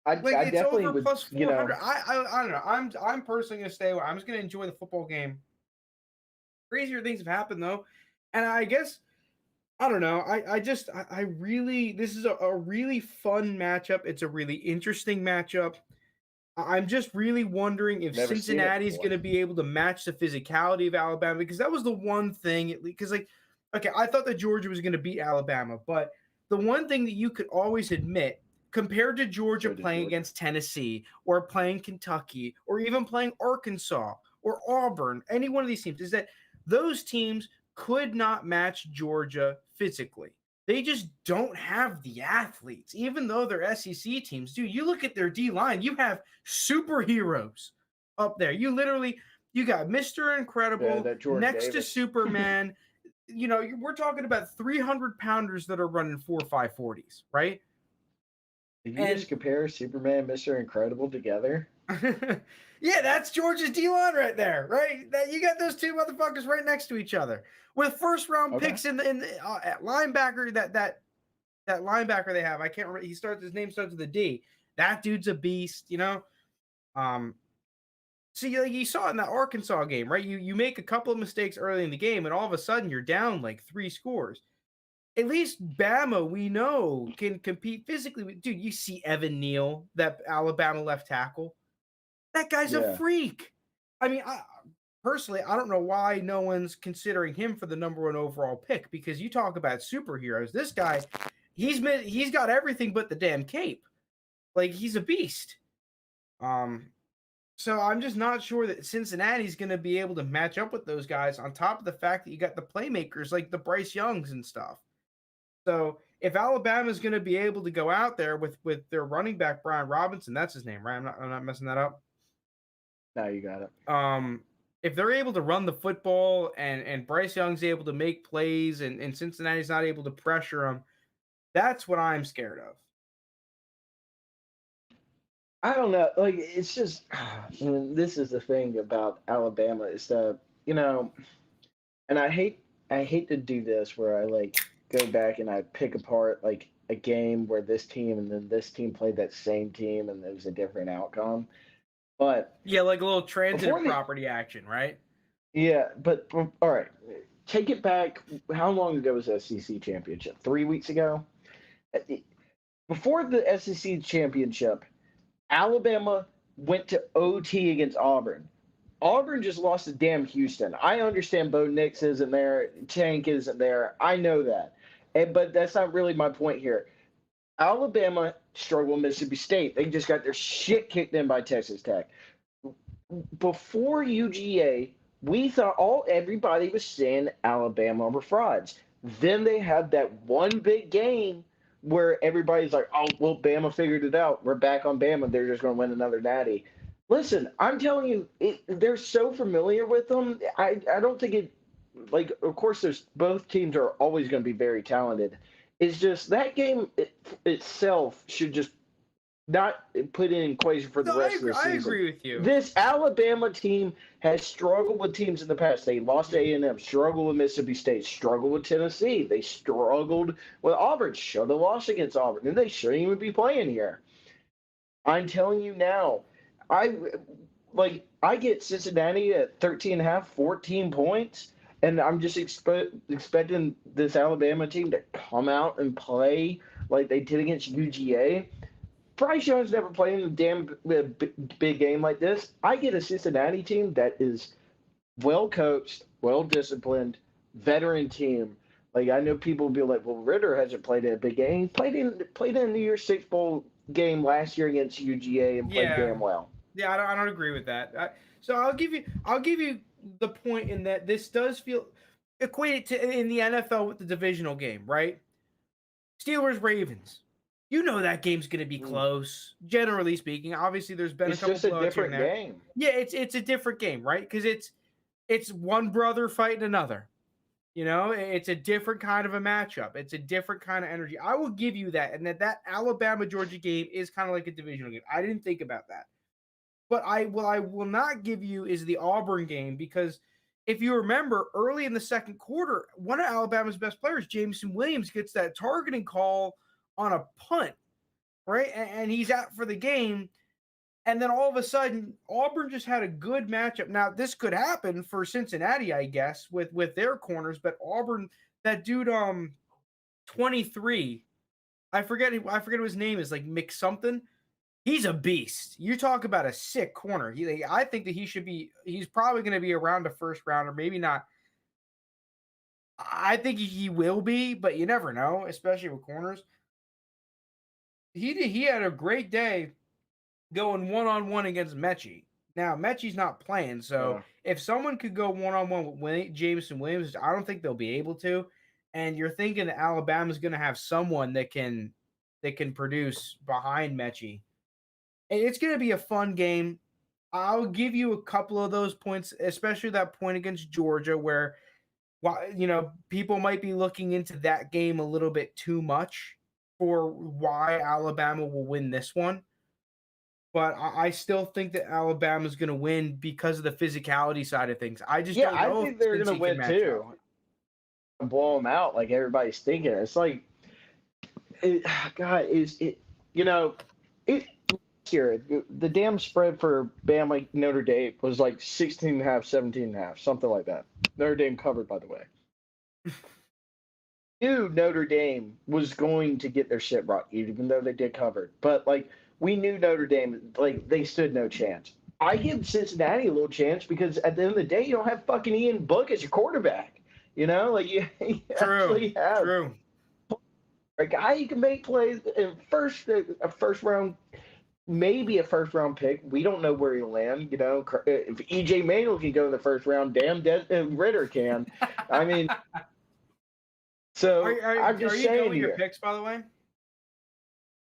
Like I it's definitely over would, plus 400. I don't know. I'm personally gonna stay away. I'm just gonna enjoy the football game. Crazier things have happened though, and I guess I don't know. I really, this is a really fun matchup. It's a really interesting matchup. I'm just really wondering if Never seen it Cincinnati's before. going to be able to match the physicality of Alabama, because that was the one thing, at least, because, like, okay, I thought that Georgia was going to beat Alabama, but the one thing that you could always admit, compared to Georgia So did playing Georgia. against Tennessee or playing Kentucky or even playing Arkansas or Auburn, any one of these teams, is that those teams could not match Georgia physically. They just don't have the athletes, even though they're SEC teams. Dude, you look at their D line, you have superheroes up there. You got Mr. Yeah, Incredible that Jordan next to Davis. Superman. We're talking about 300 pounders that are running 4.5 40s, right? Did you And just compare Superman, Mr. Incredible together? yeah, that's Georgia's D line right there, right? That you got those two motherfuckers right next to each other with first round Okay. picks in the at linebacker. That linebacker they have, I can't remember. His name starts with a D. That dude's a beast. Um, so you saw it in that Arkansas game, right? You make a couple of mistakes early in the game, and all of a sudden you're down like 3 scores. At least Bama, we know, can compete physically. Dude, you see Evan Neal, that Alabama left tackle. That guy's a Yeah. freak. I mean, personally, I don't know why no one's considering him for the #1 overall pick, because you talk about superheroes. This guy, he's got everything but the damn cape. Like, he's a beast. Um, so I'm just not sure that Cincinnati's going to be able to match up with those guys. On top of the fact that you got the playmakers like the Bryce Youngs and stuff. So if Alabama's going to be able to go out there with their running back Brian Robinson, that's his name, right? I'm not messing that up. Now you got it. um if they're able to run the football and Bryce Young's able to make plays and Cincinnati's not able to pressure him, that's what I'm scared of. I don't know. Like it's just, and this is the thing about Alabama is that you know, and I hate to do this where I like go back and I pick apart like a game where this team and then this team played that same team and there was a different outcome. But Yeah, like a little transitive before the property action, right? yeah, but all right, take it back. How long ago was the SEC championship? 3 weeks ago. Before the SEC championship, Alabama went to OT against Auburn. Auburn just lost to damn Houston. I understand Bo Nix isn't there, Tank isn't there. I know that. But that's not really my point here. Alabama struggled with Mississippi State. They just got their shit kicked in by Texas Tech. Before UGA, we thought everybody was saying Alabama were frauds. Then they had that one big game where everybody's like, "Oh, well, Bama figured it out. We're back on Bama. They're just going to win another natty." Listen, I'm telling you, they're so familiar with them. I don't think it. Like, of course, there's both teams are always going to be very talented. It's just that game itself should just not put in equation for the No, rest of the I season. agree with you. This Alabama team has struggled with teams in the past. They lost to A&M, struggled with Mississippi State, struggled with Tennessee. They struggled with Auburn, should have lost against Auburn, and they shouldn't even be playing here. I'm telling you now, I I get Cincinnati at 13 and a half, 14 points, and I'm just expecting this Alabama team to come out and play like they did against UGA. Bryce Young's never played in a damn big game like this. I get a Cincinnati team that is well coached, well disciplined, veteran team. Like I know people will be like, "Well, Ritter hasn't played in a big game. He played in a New Year's Six bowl game last year against UGA and played Yeah. damn well." Yeah, I don't agree with that. So I'll give you the point in that this does feel equated to in the NFL with the divisional game, right? Steelers Ravens. You know that game's going to be Mm. close, generally speaking. Obviously, there's been a It's couple just a blowouts here and different there. game. Yeah, it's a different game, right? Because it's one brother fighting another. It's a different kind of a matchup. It's a different kind of energy. I will give you that, and that Alabama Georgia game is kind of like a divisional game. I didn't think about that. But I will not give you is the Auburn game, because if you remember early in the second quarter, one of Alabama's best players, Jameson Williams, gets that targeting call on a punt, right? And he's out for the game. And then all of a sudden, Auburn just had a good matchup. Now, this could happen for Cincinnati, I guess, with their corners, but Auburn, that dude, 23. I forget what his name is, like Mick something. He's a beast. You talk about a sick corner. I think that he's probably going to be around a first rounder, maybe not. I think he will be, but you never know, especially with corners. He had a great day going one-on-one against Mechie. Now, Mechie's not playing, so Yeah. if someone could go one-on-one with Jameson Williams, I don't think they'll be able to. And you're thinking that Alabama's going to have someone that can produce behind Mechie. And it's going to be a fun game. I'll give you a couple of those points, especially that point against Georgia, where people might be looking into that game a little bit too much for why Alabama will win this one. But I still think that Alabama's going to win because of the physicality side of things. I just Yeah, don't I know think if they're gonna Cincy can win match up. too. Blow them out like everybody's thinking. It's like, God, is it? You know, it. Here, the damn spread for Bama Notre Dame was like 16.5, 17.5, something like that. Notre Dame covered, by the way. Knew Notre Dame was going to get their shit rocked, even though they did cover. But like we knew Notre Dame, like they stood no chance. I give Cincinnati a little chance because at the end of the day, you don't have fucking Ian Book as your quarterback. You know, like you True, actually have true. a guy who can make plays in a first round, maybe a first round pick. We don't know where he'll land. You know, if EJ Manuel can go in the first round, damn, Ritter can. I mean. So I'm Are just you saying going your here. picks, by the way?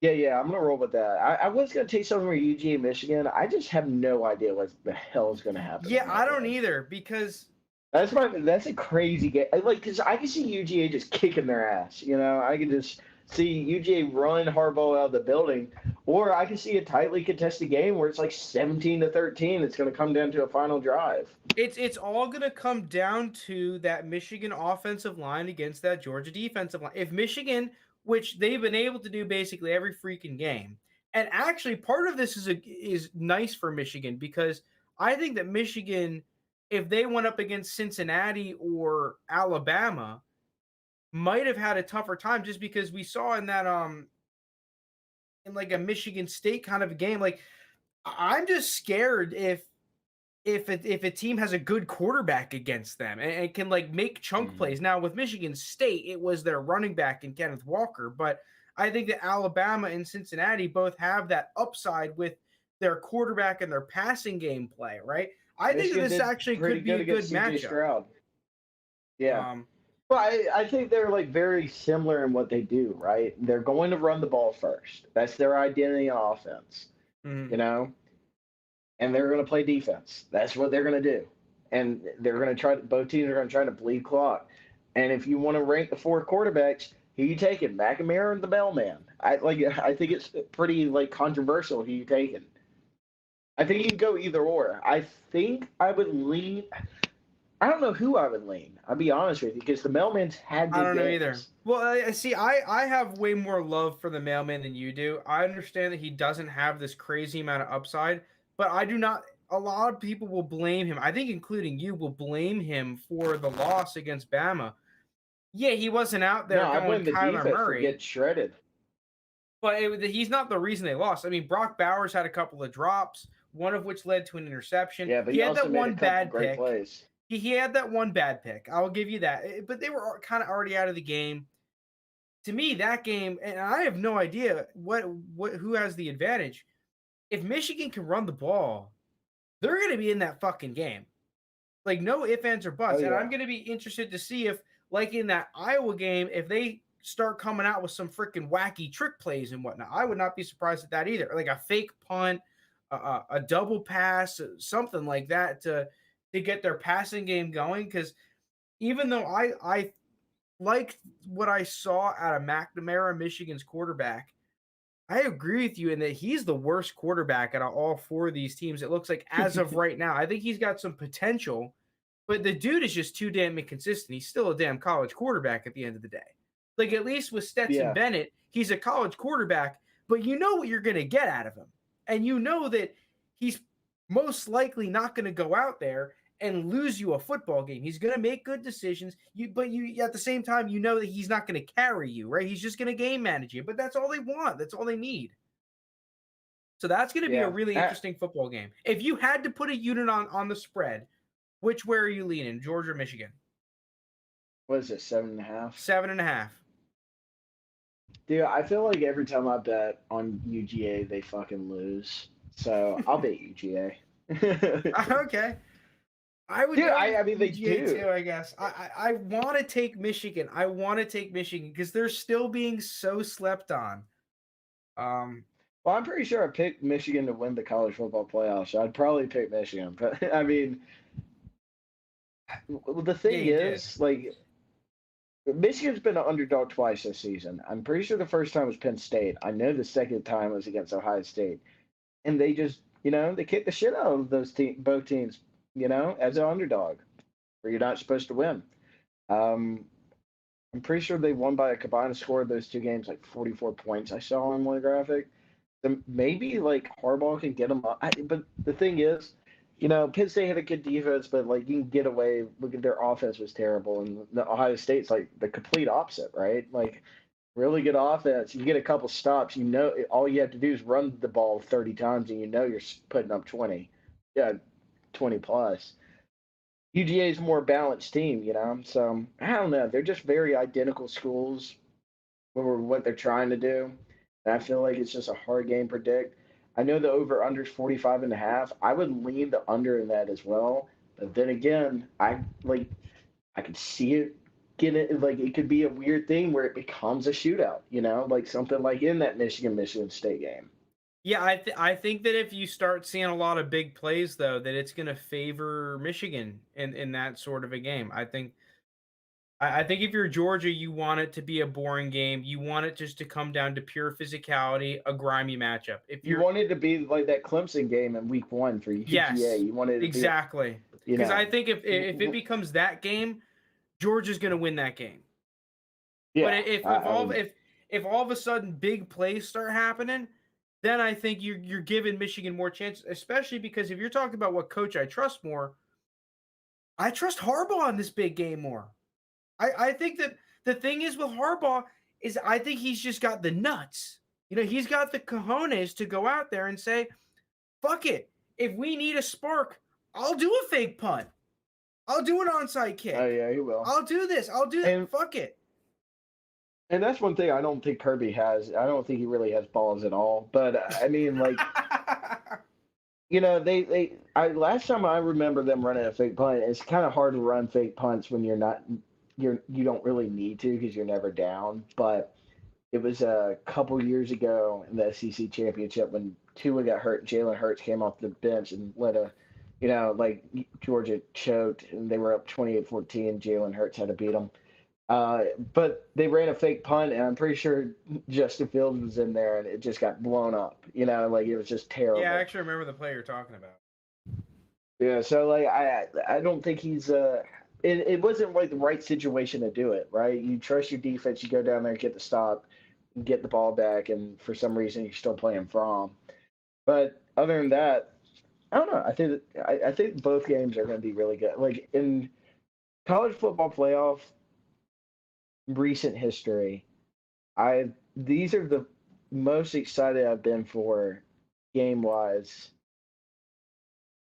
Yeah, I'm gonna roll with that. I was gonna take something from UGA Michigan. I just have no idea what the hell is gonna happen Yeah, in I that don't game. either because That's a crazy game. Like, cause I can see UGA just kicking their ass. You know, I can just see UGA run Harbaugh out of the building, or I can see a tightly contested game where it's like 17-13. It's gonna come down to a final drive. it's all going to come down to that Michigan offensive line against that Georgia defensive line. If Michigan, which they've been able to do basically every freaking game, and actually part of this is nice for Michigan because I think that Michigan, if they went up against Cincinnati or Alabama, might have had a tougher time just because we saw in that in like a Michigan State kind of a game. Like I'm just scared if a team has a good quarterback against them and can like make chunk Mm-hmm. plays. Now with Michigan State, it was their running back in Kenneth Walker, but I think that Alabama and Cincinnati both have that upside with their quarterback and their passing game play, right? I think that Michigan this did actually pretty could be good a good against CJ matchup. Stroud. Yeah. Um, Well, I think they're like very similar in what they do, right? They're going to run the ball first. That's their identity on offense, you mhm. know? And they're going to play defense. That's what they're going to do. And they're going to both teams are going to try to bleed clock. And if you want to rank the four quarterbacks, who you taking? McNamara or the Bellman? I think it's pretty like controversial who you taking. I think you can go either or. I think I would lean. I don't know who I would lean. I'll be honest with you because the Mailman's had I good don't know either. games. Well, I see. I have way more love for the mailman than you do. I understand that he doesn't have this crazy amount of upside, but I do not. A lot of people will blame him. I think, including you, will blame him for the loss against Bama. Yeah, he wasn't out No, there I going blame the Kyler defense for Murray, getting shredded. but he's not the reason they lost. I mean, Brock Bowers had a couple of drops, one of which led to an interception. Yeah, but He he had also that made a one couple bad great pick. plays. He had that one bad pick. I'll give you that. But they were kind of already out of the game. To me, that game, and I have no idea what who has the advantage. If Michigan can run the ball, they're going to be in that fucking game. Like no ifs, ands, or Oh buts. And I'm yeah, going to be interested to see if, like in that Iowa game, if they start coming out with some freaking wacky trick plays and whatnot. I would not be surprised at that either. Like a fake punt, a double pass, something like that to get their passing game going. Because even though I liked what I saw out of McNamara, Michigan's quarterback, I agree with you in that he's the worst quarterback out of all four of these teams. It looks like as of right now. I think he's got some potential, but the dude is just too damn inconsistent. He's still a damn college quarterback at the end of the day. Like at least with Stetson yeah. Bennett, he's a college quarterback, but you know what you're going to get out of him. And you know that he's most likely not going to go out there and lose you a football game. He's going to make good decisions. But at the same time, you know that he's not going to carry you, right? He's just going to game manage you. But that's all they want. That's all they need. So that's going to be a Yeah. really interesting football game. If you had to put a unit on the spread, which way are you leaning, Georgia or Michigan? What is it, 7.5? 7.5. Dude, I feel like every time I bet on UGA, they fucking lose. So I'll bet UGA. Okay. I would Dude, go I with mean, they UGA do. too, I guess. I want to take Michigan. I want to take Michigan because they're still being so slept on. Well, I'm pretty sure I picked Michigan to win the college football playoffs. So I'd probably pick Michigan. But I mean, the Yeah, thing you did. is, like, Michigan's been an underdog twice this season. I'm pretty sure the first time was Penn State. I know the second time was against Ohio State. And they just, they kicked the shit out of both teams, as an underdog, where you're not supposed to win. Um, I'm pretty sure they won by a combined score of those two games, like 44 points. I saw on one graphic. So maybe like Harbaugh can get them up. But the thing is, Penn State had a good defense, but like you can get away. Look at their offense was terrible, and the Ohio State's like the complete opposite, right? Like really good offense. You get a couple stops. All you have to do is run the ball 30 times, and you're putting up 20. Yeah, 20 plus. UGA is a more balanced team, So I don't know. They're just very identical schools for what they're trying to do. And I feel like it's just a hard game to predict. I know the over under is 45.5. I would lean the under in that as well. But then again, I could see it get it like it could be a weird thing where it becomes a shootout, like something like in that Michigan State game. Yeah, I think that if you start seeing a lot of big plays, though, that it's going to favor Michigan in that sort of a game. I think if you're Georgia, you want it to be a boring game. You want it just to come down to pure physicality, a grimy matchup. If You you're want it to be like that Clemson game in week 1 for UGA. Yes, You want it to be, exactly. Because I think if it becomes that game, Georgia's going to win that game. But yeah. if all of a sudden big plays start happening, then I think you're giving Michigan more chances, especially because if you're talking about what coach I trust more, I trust Harbaugh in this big game more. I think that the thing is with Harbaugh is I think he's just got the nuts. He's got the cojones to go out there and say, fuck it. If we need a spark, I'll do a fake punt. I'll do an onside kick. Oh yeah, he will. I'll do this. I'll do that. And Fuck it. And that's one thing I don't think Kirby has. I don't think he really has balls at all. But I mean, like, last time I remember them running a fake punt, it's kind of hard to run fake punts when you don't really need to because you're never down. But it was a couple years ago in the SEC championship when Tua got hurt. Jalen Hurts came off the bench and like Georgia choked and they were up 28-14. Jalen Hurts had to beat them. But they ran a fake punt, and I'm pretty sure Justin Fields was in there, and it just got blown up. Like it was just terrible. Yeah, I actually remember the play you're talking about. Yeah, so like I don't think he's it wasn't like the right situation to do it, right? You trust your defense, you go down there, get the stop, get the ball back, and for some reason you're still playing from. But other than that, I don't know. I think both games are going to be really good. Like in college football playoff recent history, these are the most excited I've been for game wise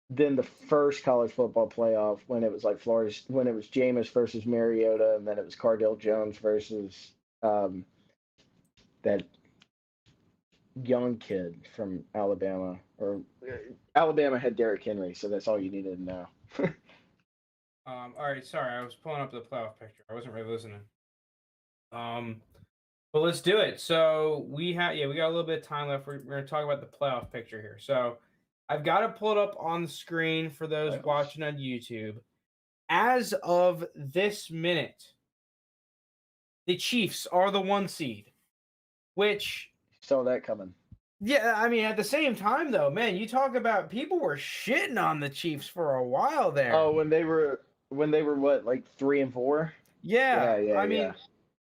than the first college football playoff when it was like Florida, when it was Jameis versus Mariota, and then it was Cardale Jones versus that young kid from Alabama. Or Alabama had Derrick Henry, so that's all you needed to know. All right, sorry, I was pulling up the playoff picture. I wasn't really listening. But let's do it. So we got a little bit of time left. We're going to talk about the playoff picture here. So I've got it pulled up on the screen for those watching on YouTube. As of this minute, the Chiefs are the 1 seed, which saw that coming. Yeah, I mean, at the same time, though, man, you talk about people were shitting on the Chiefs for a while there. Oh, when they were what, like 3-4? Yeah, Yeah. I mean,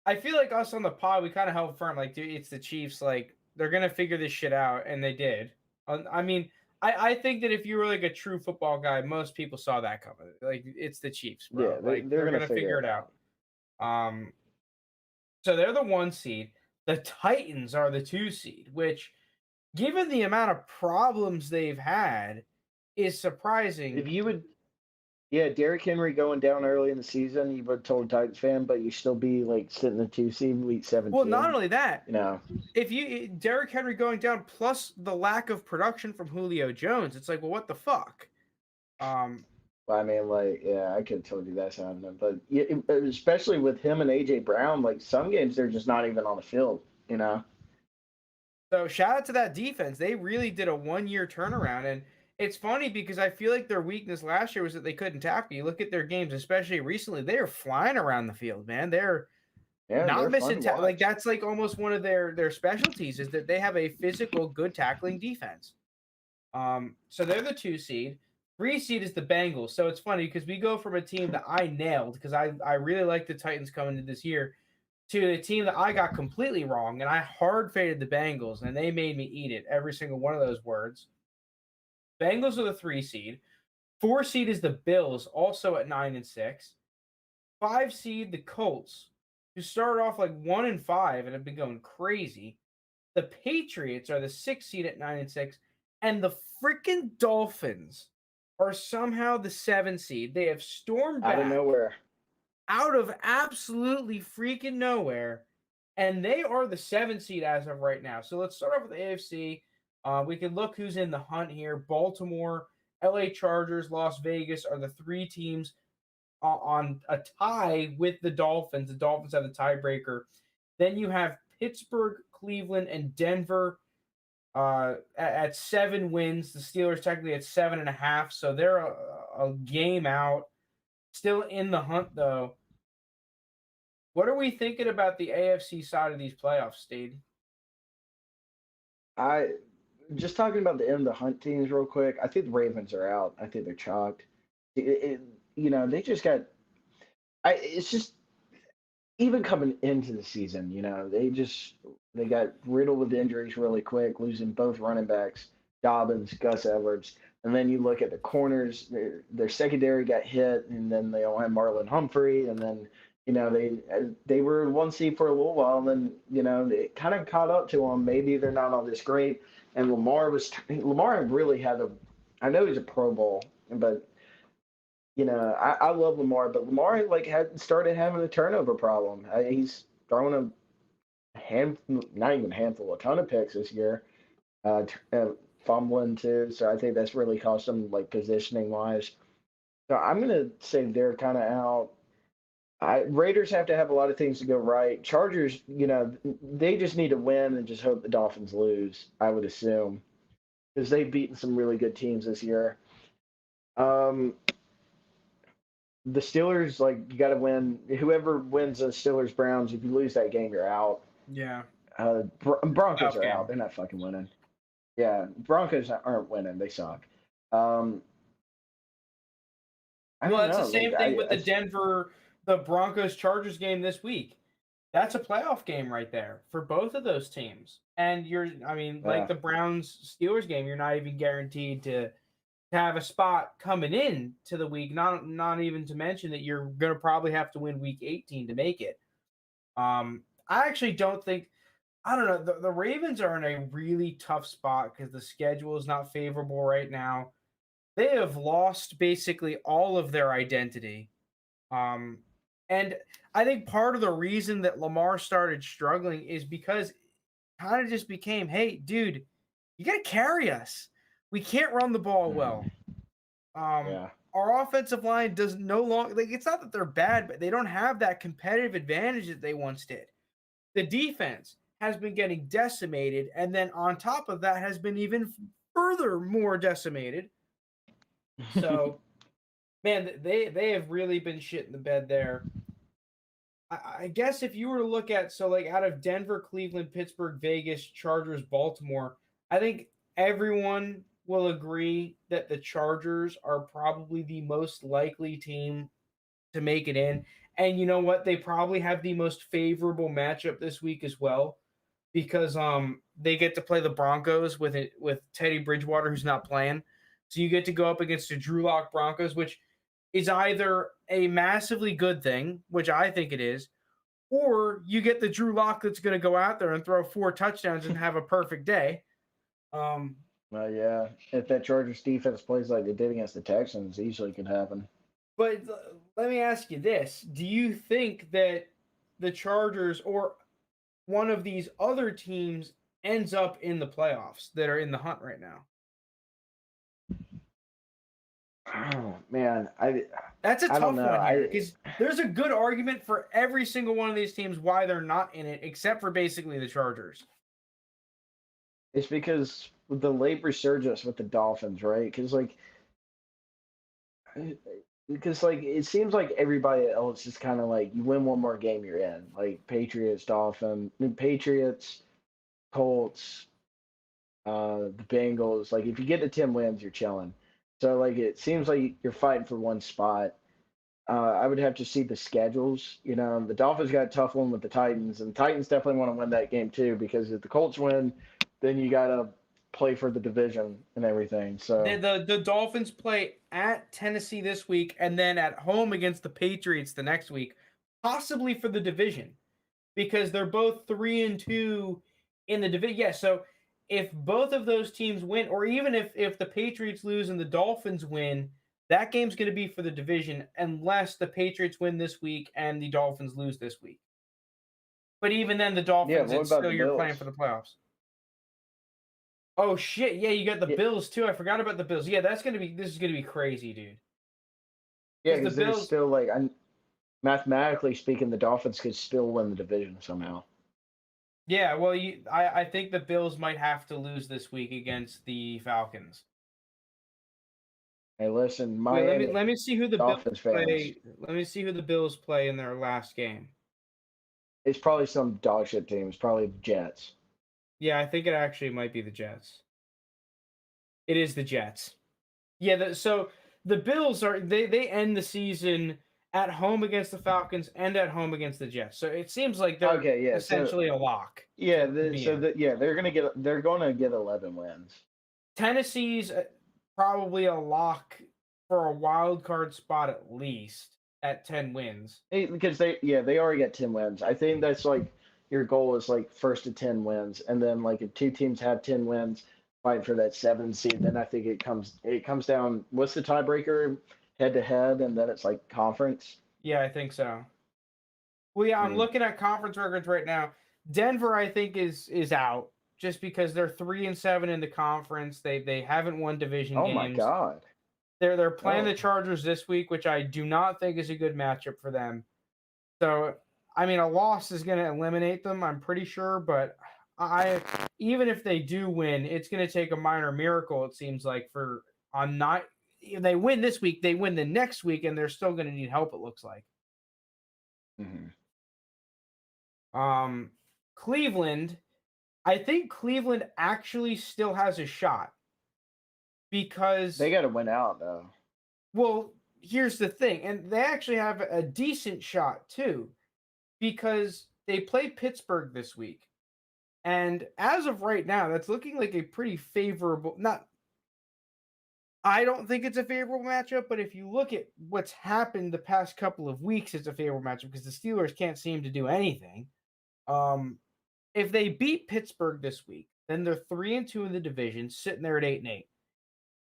I feel like us on the pod, we kind of held firm, like, dude, it's the Chiefs, like they're gonna figure this shit out, and they did. I mean, I think that if you were like a true football guy, most people saw that coming. Like it's the Chiefs, Yeah, bro. Like they're they're gonna gonna figure figure it it out. out. Um, so they're the 1 seed. The Titans are the 2 seed, which, given the amount of problems they've had, is If surprising. you would, yeah, Derrick Henry going down early in the season, you would have told Titans fan, but you still be like sitting the 2 seed week Well, not 17. only that, You know, if Derrick Henry going down plus the lack of production from Julio Jones, it's like, well, what the fuck? Um, I mean, like, yeah, I could have told you that's happening, but especially with him and AJ Brown, like some games they're just not even on the field. You know, so shout out to that defense. They really did a 1 year turnaround. And it's funny because I feel like their weakness last year was that they couldn't tackle. You look at their games, especially recently, they are flying around the field, man. They're yeah, not they're fun missing to like watch. that's like almost one of their specialties is that they have a physical, good tackling defense. So they're the 2 seed. 3 seed is the Bengals. So it's funny because we go from a team that I nailed because I really like the Titans coming into this year to a team that I got completely wrong, and I hard faded the Bengals, and they made me eat it every single one of those words. Bengals are the 3 seed. 4 seed is the Bills, also at 9-6. 5 seed the Colts, who started off like 1-5 and have been going crazy. The Patriots are the 6 seed at 9-6, and the freaking Dolphins are somehow the 7 seed. They have stormed Out of back nowhere. out of absolutely freaking nowhere, and they are the 7 seed as of right now. So let's start off with the AFC. We can look who's in the hunt here. Baltimore, LA Chargers, Las Vegas are the 3 teams on a tie with the Dolphins. The Dolphins have the tiebreaker. Then you have Pittsburgh, Cleveland, and Denver at 7 wins. The Steelers technically at 7.5, so they're a game out. Still in the hunt though. What are we thinking about the AFC side of these playoffs, Steve? I just talking about the end of the hunt teams real quick. I think the Ravens are out. I think they're chalked. You know, they just got. It's just even coming into the season, you know, they got riddled with injuries really quick, losing both running backs, Dobbins, Gus Edwards, and then you look at the corners, their secondary got hit, and then they all had Marlon Humphrey, and then you know they were 1 seed for a little while, and then you know it kind of caught up to them. Maybe they're not all this great, and Lamar really had a, I know he's a Pro Bowl, but you know, I love Lamar, but Lamar like had started having a turnover problem. He's thrown a not even a handful, a ton of picks this year, fumbling too. So I think that's really cost him like positioning wise. So I'm gonna say they're kind of out. Raiders have to have a lot of things to go right. Chargers, you know, they just need to win and just hope the Dolphins lose. I would assume because they've beaten some really good teams this year. Um, the Steelers, like you got to win. Whoever wins the Steelers Browns, if you lose that game, you're out. Yeah. Broncos Playoff are out. game. They're not fucking winning. Yeah, Broncos aren't winning. They suck. Um, I Well, don't it's the know. same Like thing with the Broncos Chargers game this week. That's a playoff game right there for both of those teams. And I mean, like yeah. the Browns Steelers game, you're not even guaranteed to have a spot coming in to the week. Not even to mention that you're gonna probably have to win week 18 to make it. I actually don't think. I don't know. The Ravens are in a really tough spot because the schedule is not favorable right now. They have lost basically all of their identity. Um, and I think part of the reason that Lamar started struggling is because it kind of just became, hey, dude, you got to carry us. We can't run the ball well. Mhm. Um, Yeah. our offensive line does no longer like it's not that they're bad, but they don't have that competitive advantage that they once did. The defense has been getting decimated, and then on top of that has been even further more decimated. So, man, they have really been shit in the bed there. I guess if you were to look at so like out of Denver, Cleveland, Pittsburgh, Vegas, Chargers, Baltimore, I think everyone will agree that the Chargers are probably the most likely team to make it in. And you know what? They probably have the most favorable matchup this week as well because they get to play the Broncos with Teddy Bridgewater, who's not playing. So you get to go up against the Drew Lock Broncos, which is either a massively good thing, which I think it is, or you get the Drew Lock that's going to go out there and throw 4 touchdowns and have a perfect day. Well, yeah, if that Chargers defense plays like they did against the Texans, easily could happen. But let me ask you this. Do you think that the Chargers or one of these other teams ends up in the playoffs that are in the hunt right now? Oh man, That's a I don't tough know. one here because there's a good argument for every single one of these teams why they're not in it, except for basically the Chargers. It's because with the late resurgence with the Dolphins, right? Because like it seems like everybody else is kind of like you win one more game, you're in. Like Patriots, Patriots, Colts, the Bengals. Like if you get to 10 wins, you're chilling. So like it seems like you're fighting for one spot. I would have to see the schedules. You know, the Dolphins got a tough one with the Titans, and the Titans definitely want to win that game too because if the Colts win, then you got to play for the division and everything. So The Dolphins play at Tennessee this week and then at home against the Patriots the next week, possibly for the division, because they're both 3-2 in the division. Yeah, so if both of those teams win, or even if the Patriots lose and the Dolphins win, that game's going to be for the division unless the Patriots win this week and the Dolphins lose this week. But even then, the yeah, Dolphins, what it's about still the you're Bills? playing for the playoffs. Oh shit! Yeah, you got the Yeah, Bills too. I forgot about the Bills. Yeah, this is gonna be crazy, dude. yeah, Because the because there's Bills, still like, mathematically speaking, the Dolphins could still win the division somehow. yeah. Well, I think the Bills might have to lose this week against the Falcons. Hey, listen, Wait, Miami let me see who the Bills Dolphins fans, play. Let me see who the Bills play in their last game. it's probably some dog shit team. It's probably Jets. Yeah, I think it actually might be the Jets. It is the Jets. Yeah, so the Bills they end the season at home against the Falcons and at home against the Jets. So it seems like they're Okay, yeah. So essentially a lock yeah, to be in. yeah, they're gonna get 11 wins. Tennessee's probably a lock for a wild card spot at least at 10 wins. Because they already got 10 wins. I think that's like your goal is like first to 10 wins, and then like if two teams have 10 wins, fight for that 7 seed. Then I think it comes down. What's the tiebreaker? Head to head, and then it's like conference. Yeah, I think so. Well, yeah, I'm Mm. looking at conference records right now. Denver, I think, is out just because they're 3-7 in the conference. They haven't won division Oh my games. God. They're playing the Oh. Chargers this week, which I do not think is a good matchup for them. So, I mean, a loss is going to eliminate them, I'm pretty sure. But I, even if they do win, it's going to take a minor miracle. It seems like for I'm not. If they win this week, they win the next week, and they're still going to need help. It looks like. Mhm. Um, Cleveland. I think Cleveland actually still has a shot They because, got to win out though. well, here's the thing, and they actually have a decent shot too because they play Pittsburgh this week. And as of right now, that's looking like a pretty favorable, not, I don't think it's a favorable matchup, but if you look at what's happened the past couple of weeks, it's a favorable matchup because the Steelers can't seem to do anything. Um, if they beat Pittsburgh this week, then they're 3-2 in the division, sitting there at 8-8.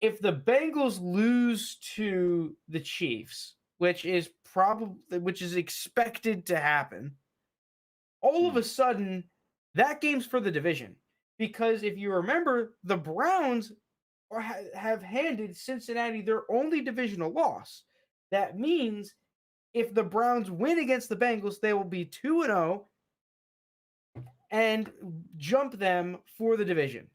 If the Bengals lose to the Chiefs, which is expected to happen, all of Mm. a sudden that game's for the division. Because if you remember, the Browns have handed Cincinnati their only divisional loss. That means if the Browns win against the Bengals, they will be 2-0 and jump them for the division.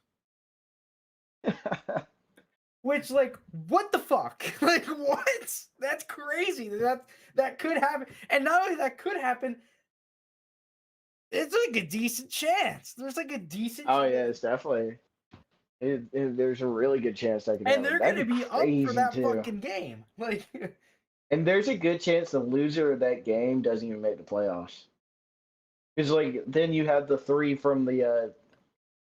Which, like, what the fuck? Like, what? That's crazy. That could happen. And not only that could happen, it's like a decent chance. There's like a decent Oh chance. yeah, it's definitely. There's a really good chance that could And happen. they're That'd gonna be be up for crazy that too. fucking game. Like, And there's a good chance the loser of that game doesn't even make the playoffs. Because like then you have the three from the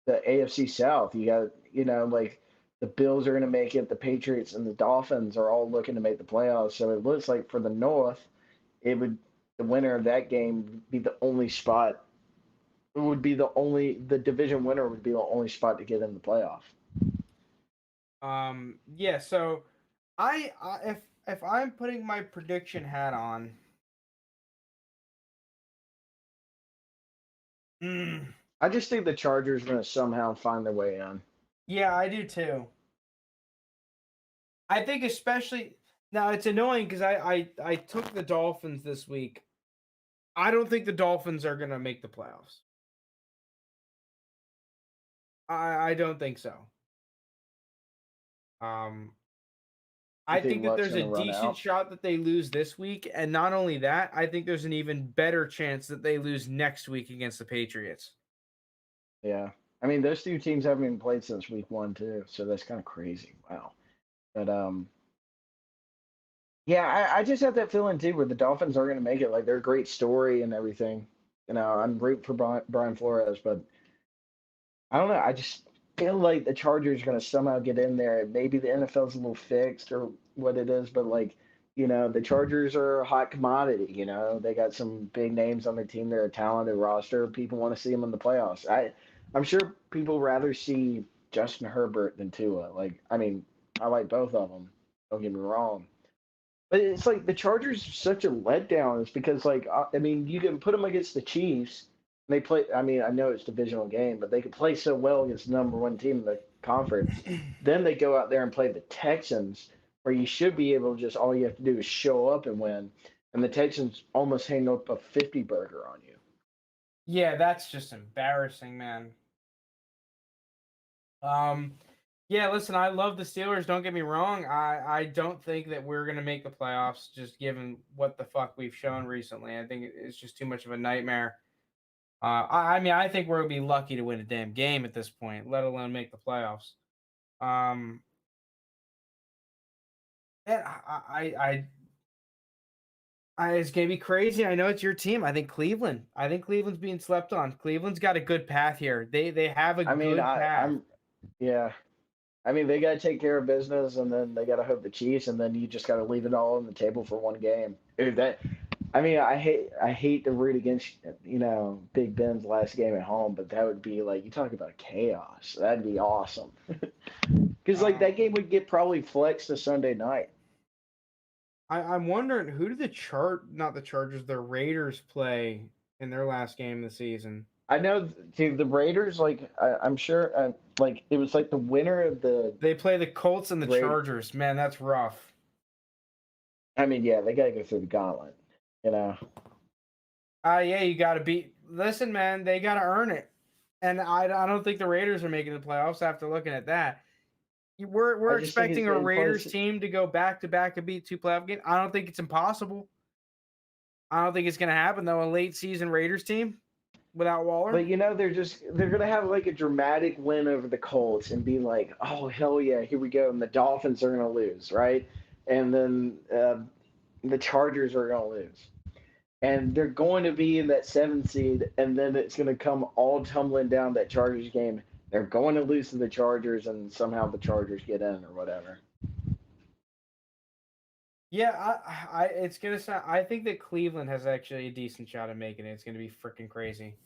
AFC South. You got like the Bills are going to make it, the Patriots and the Dolphins are all looking to make the playoffs. So it looks like for the North, it would the winner of that game would be the only spot. It would be the division winner would be the only spot to get in the playoff. Yeah. So, if I'm putting my prediction hat on, mm, I just think the Chargers are going to somehow find their way in. yeah, I do too. I think especially now it's annoying because I took the Dolphins this week. I don't think the Dolphins are gonna make the playoffs. I don't think so. Um, You I think think that Luck's there's going a to run decent out? shot that they lose this week, and not only that, I think there's an even better chance that they lose next week against the Patriots. Yeah. I mean, those two teams haven't even played since week one, too. So that's kind of crazy. Wow. But yeah, I just have that feeling too, where the Dolphins are going to make it. Like they're a great story and everything. I'm rooting for Brian Flores, but I don't know. I just feel like the Chargers are going to somehow get in there. Maybe the NFL's a little fixed or what it is, but like, the Chargers are a hot commodity. They got some big names on their team. They're a talented roster. People want to see them in the playoffs. I'm sure people rather see Justin Herbert than Tua. Like, I mean, I like both of them. Don't get me wrong. But it's like the Chargers are such a letdown. It's because like I mean you can put them against the Chiefs. And they play. I mean I know it's a divisional game, but they could play so well against the number one team in the conference. Then they go out there and play the Texans, where you should be able to just all you have to do is show up and win. And the Texans almost hang up a 50 burger on you. Yeah, that's just embarrassing, man. Um, yeah, listen, I love the Steelers. Don't get me wrong. I don't think that we're gonna make the playoffs, just given what the fuck we've shown recently. I think it's just too much of a nightmare. I mean, I think we'll be lucky to win a damn game at this point, let alone make the playoffs. Um, and it's gonna be crazy. I know it's your team. I think Cleveland. I think Cleveland's being slept on. Cleveland's got a good path here. They have a I mean good path. I'm yeah. I mean they got to take care of business, and then they got to hope the Chiefs, and then you just got to leave it all on the table for one game. Dude, that I mean, I hate to root against Big Ben's last game at home, but that would be like you talk about chaos. That'd be awesome. Because like Um, that game would get probably flexed to Sunday night. I'm wondering who did not the Chargers, the Raiders play in their last game of the season. I know the Raiders like I'm sure like it was like the winner of the They play the Colts and the Raid. Chargers. Man, that's rough. I mean, yeah, they got to go through the gauntlet. You know, Yeah, you got to beat. Listen, man, they got to earn it. And I don't think the Raiders are making the playoffs after looking at that. I We're just think expecting a it Raiders plays. team to go back to back and beat two playoff games. I don't think it's impossible. I don't think it's going to happen though. A late season Raiders team without Waller. But they're gonna have like a dramatic win over the Colts and be like, oh hell yeah, here we go, and the Dolphins are gonna lose, right? And then the Chargers are gonna lose, and they're going to be in that 7th seed, and then it's gonna come all tumbling down that Chargers game. They're going to lose to the Chargers, and somehow the Chargers get in or whatever. Yeah, it's gonna sound. I think that Cleveland has actually a decent shot at making it. It's gonna be freaking crazy.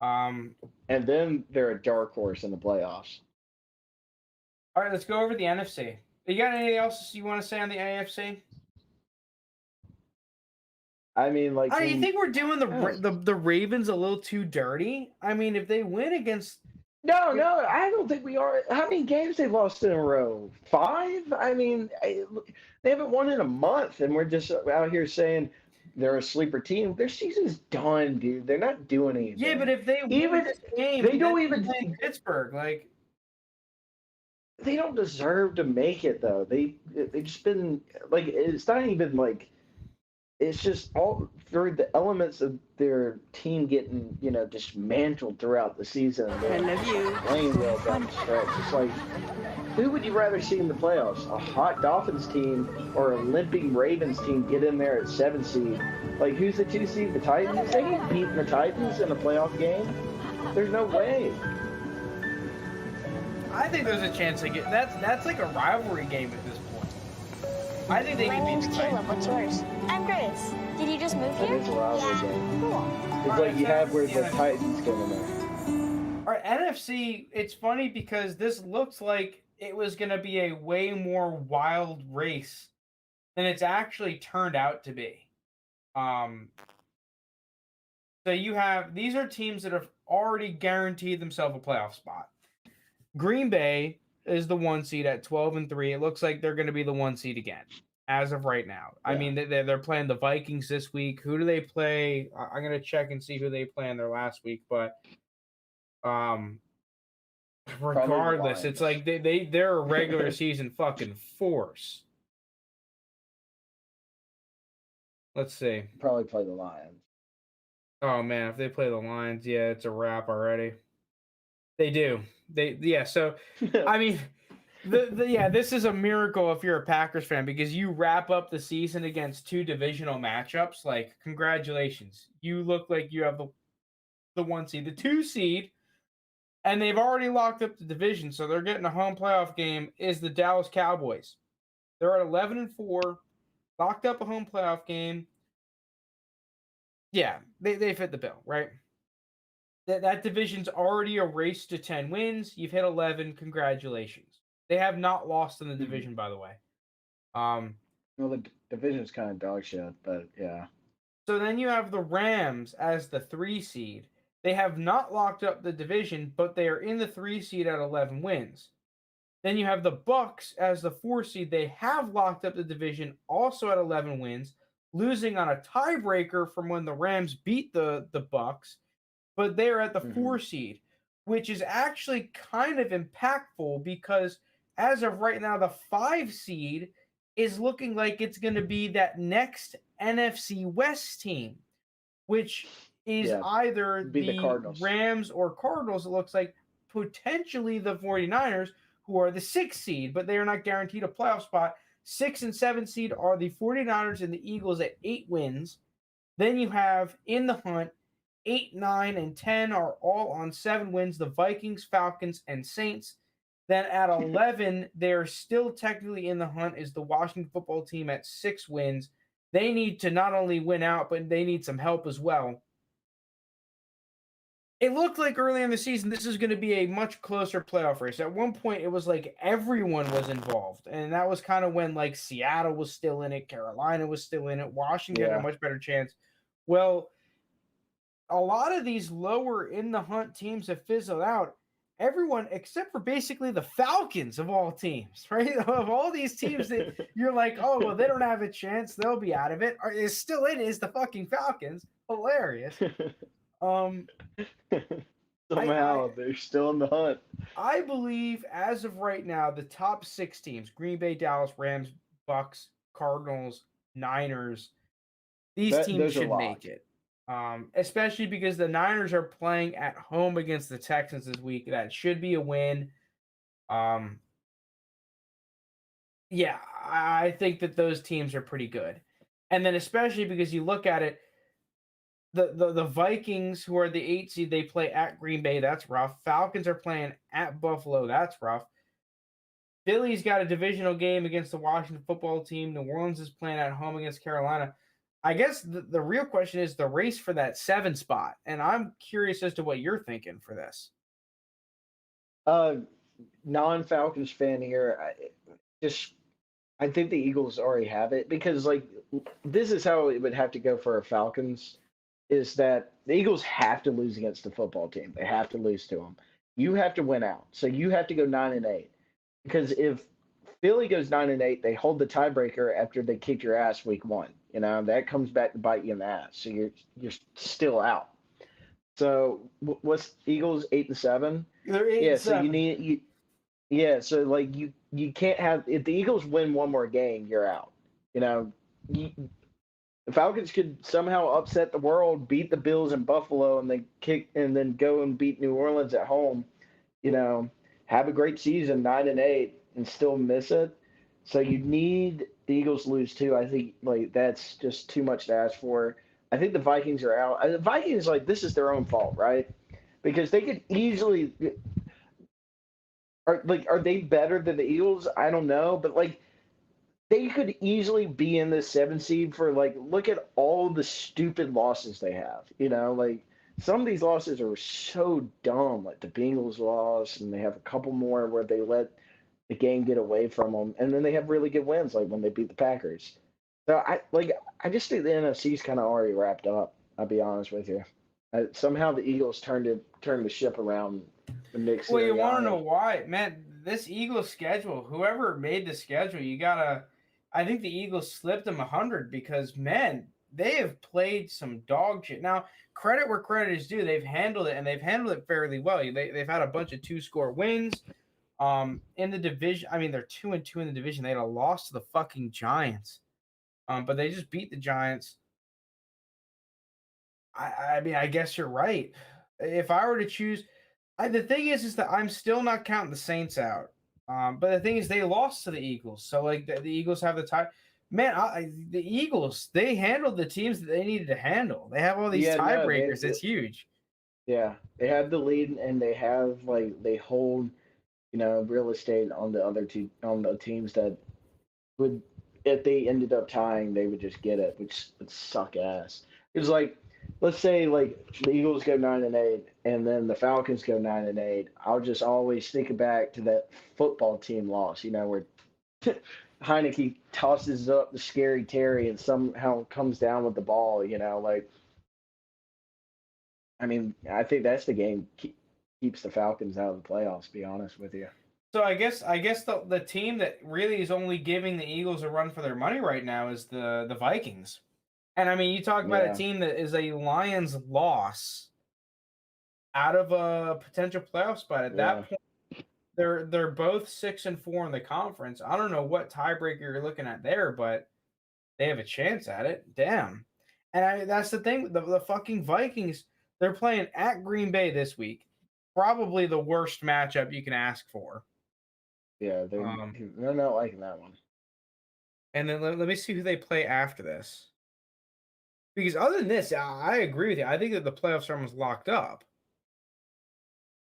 Um, And then they're a dark horse in the playoffs. all right, let's go over the NFC. You got anything else you want to say on the AFC? I mean, like You think we're doing oh. the Ravens a little too dirty? I mean, if they win against No, I don't think we are. How many games they've lost in a row? 5? I mean, they haven't won in a month, and we're just out here saying they're a sleeper team. Their season's done, dude. They're not doing yeah, but anything. if they win Even this game, they then don't they even play in Pittsburgh. Like, they don't deserve to make it though. They've just been like it's not even like it's just all through the elements of their team getting dismantled throughout the season. I love you. Playing well down the stretch. It's like who would you rather see in the playoffs? A hot Dolphins team or a limping Ravens team get in there at 7 seed? Like, who's the 2 seed? The Titans? They ain't beating the Titans in a playoff game. There's no way. I think there's a chance they get that's like a rivalry game at this point. I think they My can name's beat the Caleb. Titans. What's yours? I'm Grace. Did you just move That here? is a rivalry Yeah. game. Cool. It's like you have where the Titans get in there. All right, NFC, it's funny because this looks like it was going to be a way more wild race than it's actually turned out to be. So you have, these are teams that have already guaranteed themselves a playoff spot. Green Bay is the 1 seed at 12-3. It looks like they're going to be the 1 seed again as of right now. Yeah. I mean, they're playing the Vikings this week. Who do they play? I'm going to check and see who they play in their last week, but regardless, it's like they're a regular season fucking force. Let's see. Probably play the Lions. Oh man, if they play the Lions, yeah, it's a wrap already. They do. So I mean, this is a miracle if you're a Packers fan because you wrap up the season against 2 divisional matchups. Like, congratulations, you look like you have the 1 seed, the 2 seed. And they've already locked up the division, so they're getting a home playoff game, is the Dallas Cowboys. They're at 11-4, locked up a home playoff game. Yeah, they fit the bill, right? That division's already a race to 10 wins. You've hit 11. Congratulations. They have not lost in the division, by the way. Well, the division's kind of dog shit, but yeah. So then you have the Rams as the 3 seed. They have not locked up the division, but they are in the 3 seed at 11 wins. Then you have the Bucks as the 4 seed. They have locked up the division, also at 11 wins, losing on a tiebreaker from when the Rams beat the Bucks, but they're at the 4 seed, which is actually kind of impactful because as of right now, the 5 seed is looking like it's going to be that next NFC West team, which is either the Rams or Cardinals. It looks like potentially the 49ers, who are the 6th seed, but they are not guaranteed a playoff spot. 6 and 7 seed are the 49ers and the Eagles at 8 wins. Then you have in the hunt 8, 9, and 10 are all on 7 wins. The Vikings, Falcons, and Saints. Then at 11, they're still technically in the hunt is the Washington football team at 6 wins. They need to not only win out, but they need some help as well. It looked like early in the season, this is going to be a much closer playoff race. At one point, it was like everyone was involved. And that was kind of when like Seattle was still in it. Carolina was still in it. Washington had a much better chance. Well, a lot of these lower in the hunt teams have fizzled out. Everyone, except for basically the Falcons of all teams, right? Of all these teams that you're like, oh, well, they don't have a chance. They'll be out of it. Is still in is the fucking Falcons. Hilarious. Somehow they're still in the hunt. I believe as of right now, the top 6 teams, Green Bay, Dallas, Rams, Bucks, Cardinals, Niners, these teams should make it. Especially because the Niners are playing at home against the Texans this week. That should be a win. Yeah, I think that those teams are pretty good. And then especially because you look at it, the Vikings, who are the 8 seed, they play at Green Bay. That's rough. Falcons are playing at Buffalo. That's rough. Philly's got a divisional game against the Washington football team. New Orleans is playing at home against Carolina. I guess the real question is the race for that 7 spot. And I'm curious as to what you're thinking for this. Non-Falcons fan here, I think the Eagles already have it because, like, this is how it would have to go for Falcons, is that the Eagles have to lose against the football team. They have to lose to them. You have to win out. So you have to go 9-8. Because if Philly goes 9-8, they hold the tiebreaker after they kick your ass week 1. You know, that comes back to bite you in the ass. So you're still out. So what's Eagles 8-7? They're 8-7. Yeah, so so like you can't have, if the Eagles win one more game, you're out. You know, the Falcons could somehow upset the world, beat the Bills in Buffalo, and then go and beat New Orleans at home. You know, have a great season, 9-8, and still miss it. So you need the Eagles to lose too. I think like that's just too much to ask for. I think the Vikings are out. The Vikings like this is their own fault, right? Because they could easily are they better than the Eagles? I don't know, but like they could easily be in the 7 seed for like look at all the stupid losses they have. Like some of these losses are so dumb, like the Bengals loss, and they have a couple more where they let the game get away from them, and then they have really good wins, like when they beat the Packers. So I just think the NFC's kind of already wrapped up. I'll be honest with you. Somehow the Eagles turned the ship around with Nick Well, you want to know Sirianni. why, man? This Eagles schedule, whoever made the schedule, you gotta. I think the Eagles slipped them 100 because man, they have played some dog shit. Now, credit where credit is due. They've handled it and they've handled it fairly well. They've had a bunch of 2-score wins. In the division, I mean, they're 2-2 in the division. They had a loss to the fucking Giants. But they just beat the Giants. I mean, I guess you're right. If I were to choose, the thing is that I'm still not counting the Saints out. But the thing is, they lost to the Eagles, so like the Eagles have the tie. Man, the Eagles they handled the teams that they needed to handle. They have all these Yeah, no, tiebreakers. It's huge. they have the lead, and they have like they hold real estate on the other two on the teams that would if they ended up tying, they would just get it, which would suck ass. It was like, let's say like the Eagles go 9-8, and then the Falcons go 9-8. I'll just always think back to that football team loss, where Heineke tosses up the scary Terry and somehow comes down with the ball. Like I mean, I think that's the game keeps the Falcons out of the playoffs. To be honest with you. So I guess the team that really is only giving the Eagles a run for their money right now is the Vikings. And I mean, you talk about a Yeah, team that is a Lions loss out of a potential playoff spot. At yeah. that point, they're both 6-4 in the conference. I don't know what tiebreaker you're looking at there, but they have a chance at it. Damn. And that's the thing. The fucking Vikings. They're playing at Green Bay this week. Probably the worst matchup you can ask for. Yeah, Um, they're not liking that one. and then let me see who they play after this. Because other than this, I agree with you. I think that the playoffs are almost locked up.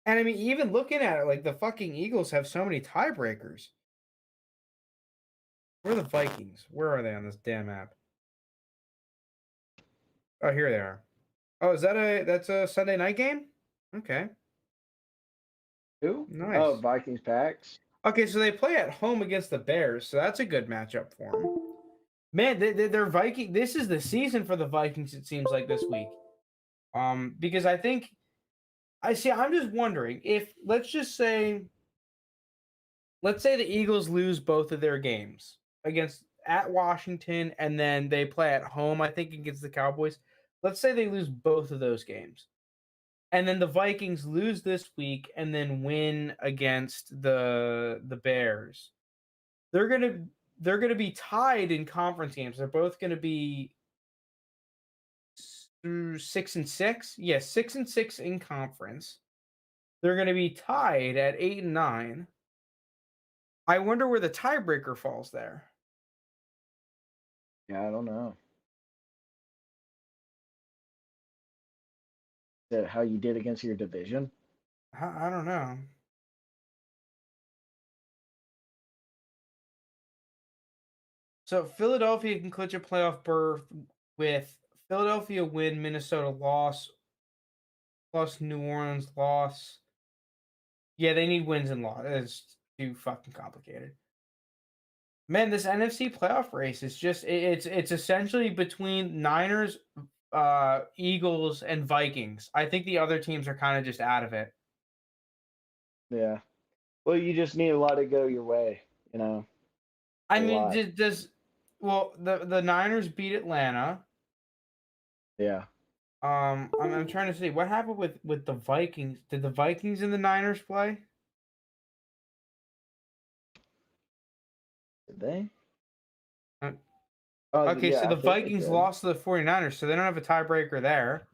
And I mean, even looking at it, like the fucking Eagles have so many tiebreakers. Where are the Vikings? Where are they on this damn app? Oh, here they are. Oh, that's a Sunday night game? Okay. Who? Oh, Nice. Vikings Packs. Okay, so they play at home against the Bears, so that's a good matchup for them. Man, they're Viking. This is the season for the Vikings. It seems like this week. Because I think I see. I'm just wondering if let's say the Eagles lose both of their games against at Washington, and then they play at home. I think against the Cowboys. Let's say they lose both of those games. And then the Vikings lose this week and then win against the Bears. They're gonna be tied in conference games. They're both gonna be 6-6. Yes, 6-6 in conference. They're gonna be tied at 8-9. I wonder where the tiebreaker falls there. Yeah, I don't know. Is that how you did against your division? I don't know. So Philadelphia can clinch a playoff berth with Philadelphia win, Minnesota loss, plus New Orleans loss. Yeah, they need wins and losses. It's too fucking complicated. Man, this NFC playoff race is just it's essentially between Niners, Eagles, and Vikings. I think the other teams are kind of just out of it. Yeah. Well, you just need a lot to go your way, you know, I a mean, lot. well the Niners beat Atlanta. Yeah. I'm trying to see what happened with the Vikings. Did the Vikings and the Niners play? Did they? Uh, Oh, Okay, so yeah, I the think they Vikings did. lost to the 49ers, so they don't have a tiebreaker there.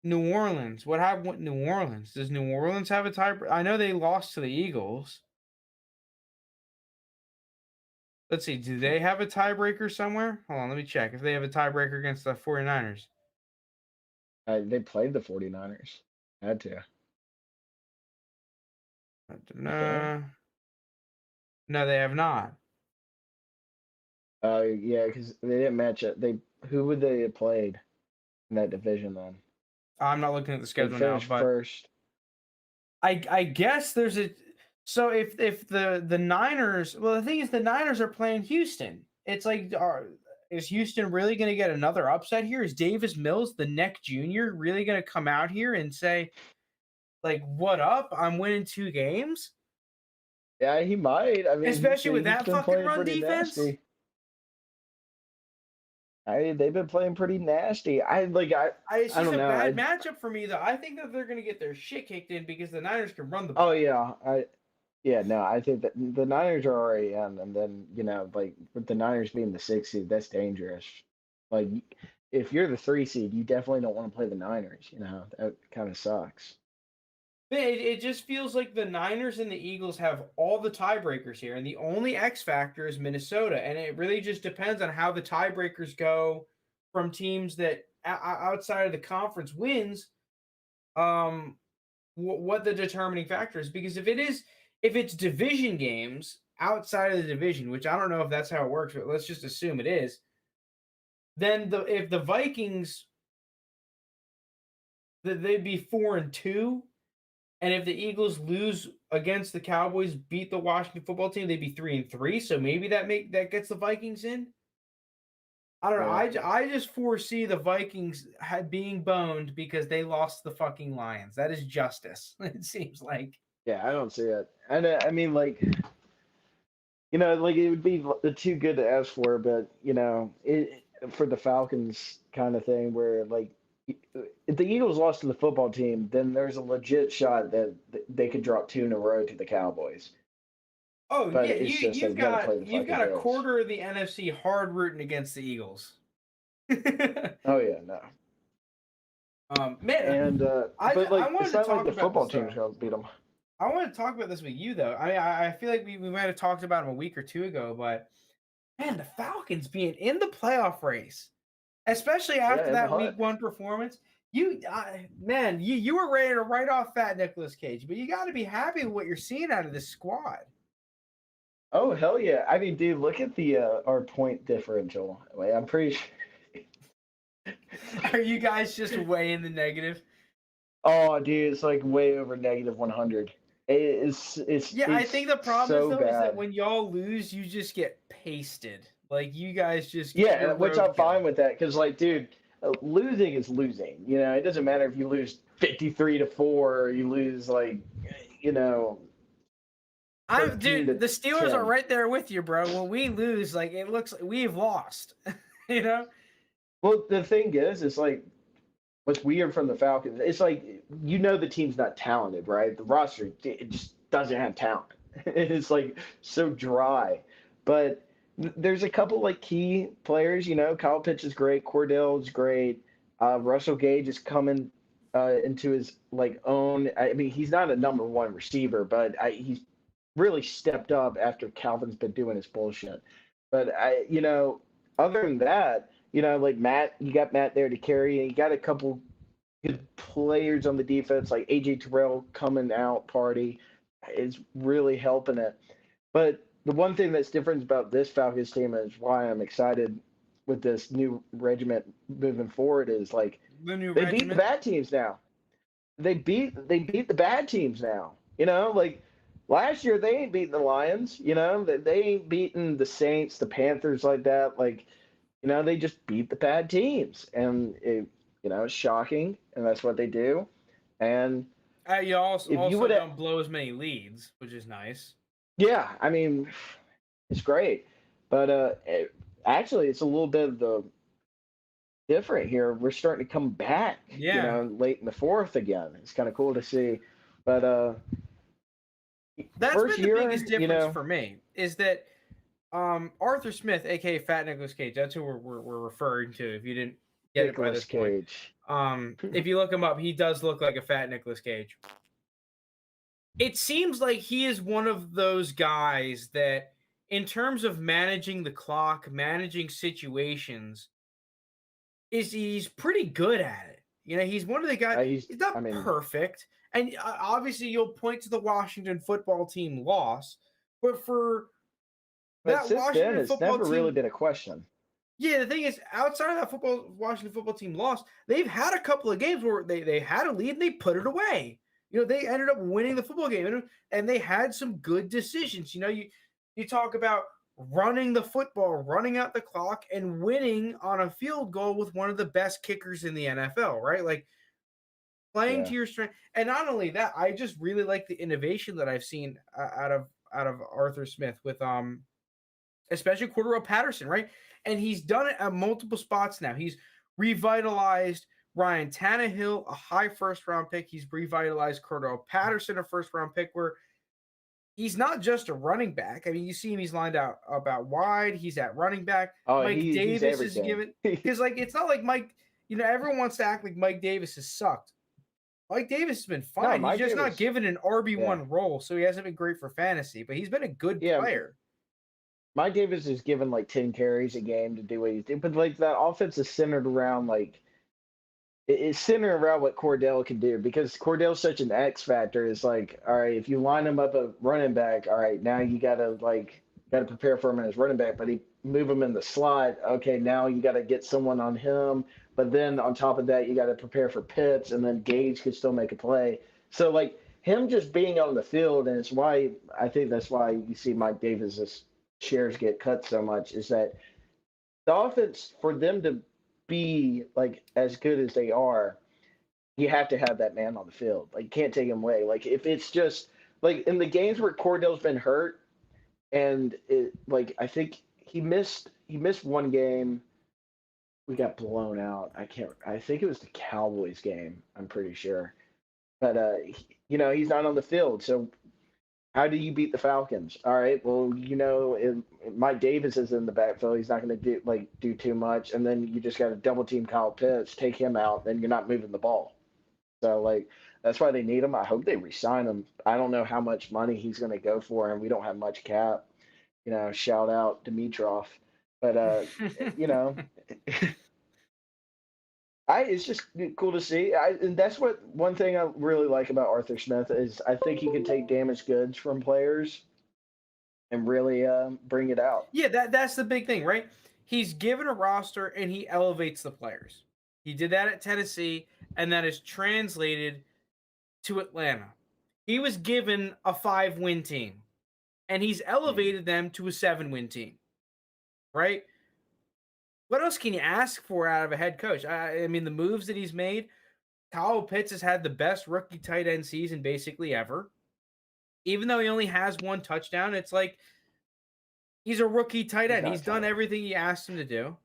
New Orleans. What happened with New Orleans? Does New Orleans have a tiebreaker? I know they lost to the Eagles. Let's see. Do they have a tiebreaker somewhere? Hold on. Let me check if they have a tiebreaker against the 49ers. They played the 49ers. Had to. No, they have not. Yeah, because they didn't match up. Who would they have played in that division then? I'm not looking at the They schedule now, finished but first. I guess there's a so if the Niners, well, the thing is the Niners are playing Houston. It's like is Houston really going to get another upset here? Is Davis Mills, the neck junior, really going to come out here and say like, "What up? I'm winning 2 games." Yeah, he might. I mean, Especially with he's that been fucking playing run pretty defense. nasty. They've been playing pretty nasty. It's I just don't a know. bad matchup for me, though. I think that they're going to get their shit kicked in because the Niners can run the Oh ball. yeah, no, I think that the Niners are already in, and then like with the Niners being the 6th seed, that's dangerous. Like if you're the 3 seed, you definitely don't want to play the Niners. That kind of sucks. It just feels like the Niners and the Eagles have all the tiebreakers here, and the only X factor is Minnesota. And it really just depends on how the tiebreakers go from teams that outside of the conference wins. What the determining factor is, because if it's division games outside of the division, which I don't know if that's how it works, but let's just assume it is. Then if the Vikings, they'd be 4-2. And if the Eagles lose against the Cowboys, beat the Washington football team, they'd be 3-3. So maybe that gets the Vikings in. I don't know. Yeah. I just foresee the Vikings being boned because they lost the fucking Lions. That is justice. It seems like. Yeah, I don't see it. And I mean, like, like it would be too good to ask for, but it for the Falcons kind of thing where like if the Eagles lost to the football team, then there's a legit shot that they could drop 2 in a row to the Cowboys. Oh But yeah, it's just they've got to play the you've fucking got a Bills. quarter of the NFC hard rooting against the Eagles. Oh yeah, no. Man, And but I wanted it's to not talk like the about football this, team's gonna beat them. I want to talk about this with you though. I feel like we might have talked about him a week or two ago, but man, the Falcons being in the playoff race, especially after in the that hunt. week 1 performance, you were ready to write off fat Nicolas Cage, but you got to be happy with what you're seeing out of this squad. Oh hell yeah! I mean, dude, look at the our point differential. Wait, I'm pretty sure. Are you guys just way in the negative? Oh, dude, it's like way over negative 100. It's I think the problem is so though is that bad. when y'all lose, you just get pasted. Like you guys just Yeah, which I'm fine roadkill. with that because, like, dude, losing is losing. It doesn't matter if you lose 53-4 or you lose like, you know, 13 Dude, to the Steelers are 10. right there with you, bro. When we lose, like it looks like we've lost. you know? Well, the thing is, it's like what's weird from the Falcons. It's like the team's not talented, right? The roster it just doesn't have talent. It's like so dry, but there's a couple like key players. Kyle Pitts is great. Cordell is great. Russell Gage is coming into his like own. I mean, he's not a number 1 receiver, but he's really stepped up after Calvin's been doing his bullshit. But other than that, like Matt, you got Matt there to carry, and you got a couple good players on the defense, like AJ Terrell coming out party is really helping it. But the one thing that's different about this Falcons team is why I'm excited with this new regiment moving forward is like The new they beat the regiment. bad teams now. They beat the bad teams now. Like last year they ain't beating the Lions. They ain't beating the Saints, the Panthers like that. Like they just beat the bad teams, and it's shocking, and that's what they do. And You also, if you would don't blow as many leads, which is nice. yeah, I mean, it's great, but actually, it's a little bit of the different here. We're starting to come back, Yeah. late in the 4th again. It's kind of cool to see, but That's first been the year, biggest difference for me is that Arthur Smith, aka Fat Nicolas Cage, that's who we're referring to. If you didn't get Nicolas it by this point, Cage. If you look him up, he does look like a fat Nicolas Cage. It seems like he is one of those guys that, in terms of managing the clock, managing situations, he's pretty good at it. You know, he's one of the guys. He's not perfect, and obviously you'll point to the Washington football team loss, but that since Washington then, it's football never team, really been a question. Yeah, the thing is, outside of that Washington football team loss, they've had a couple of games where they had a lead and they put it away. You know, they ended up winning the football game, and they had some good decisions. You know, you talk about running the football, running out the clock, and winning on a field goal with one of the best kickers in the NFL, right? Like playing to your strength. And not only that, I just really like the innovation that I've seen out of Arthur Smith with especially Cordero Patterson, right? And he's done it at multiple spots now. He's revitalized Ryan Tannehill, a high first-round pick. He's revitalized Cordero Patterson, a first-round pick, where he's not just a running back. I mean, you see him, he's lined out about wide. He's at running back. Mike Davis is given, because like it's not like Mike, you know, everyone wants to act like Mike Davis has sucked. Mike Davis has been fine. He's just not given an RB1 role, so he hasn't been great for fantasy, but he's been a good player. Mike Davis is given like 10 carries a game to do what he's doing, but like that offense is centered around like it's centered around what Cordell can do, because Cordell's such an X factor. It's like, all right, if you line him up a running back, all right, now you gotta prepare for him as running back, but he move him in the slot. Okay, now you gotta get someone on him, but then on top of that, you gotta prepare for Pitts, and then Gage could still make a play. So like him just being on the field, and it's why I think that's why you see Mike Davis's shares get cut so much, is that the offense, for them to be like as good as they are, you have to have that man on the field. Like you can't take him away. Like if it's just like in the games where Cordell's been hurt, and it like I think he missed one game. We got blown out. I think it was the Cowboys game, I'm pretty sure. But you know, he's not on the field. So how do you beat the Falcons? All right, well, you know, Mike Davis is in the backfield. He's not going to do too much, and then you just got to double team Kyle Pitts, take him out, then you're not moving the ball. So like that's why they need him. I hope they re-sign him. I don't know how much money he's going to go for, and we don't have much cap. You know, shout out Dimitrov, but you know. It's just cool to see. And that's one thing I really like about Arthur Smith is I think he can take damaged goods from players and really bring it out. Yeah, that's the big thing, right? He's given a roster and he elevates the players. He did that at Tennessee, and that is translated to Atlanta. He was given a 5-win team, and he's elevated them to a 7-win team, right? What else can you ask for out of a head coach? I mean, the moves that he's made, Kyle Pitts has had the best rookie tight end season basically ever. Even though he only has one touchdown, it's like he's a rookie tight end. He's done everything you asked him to do.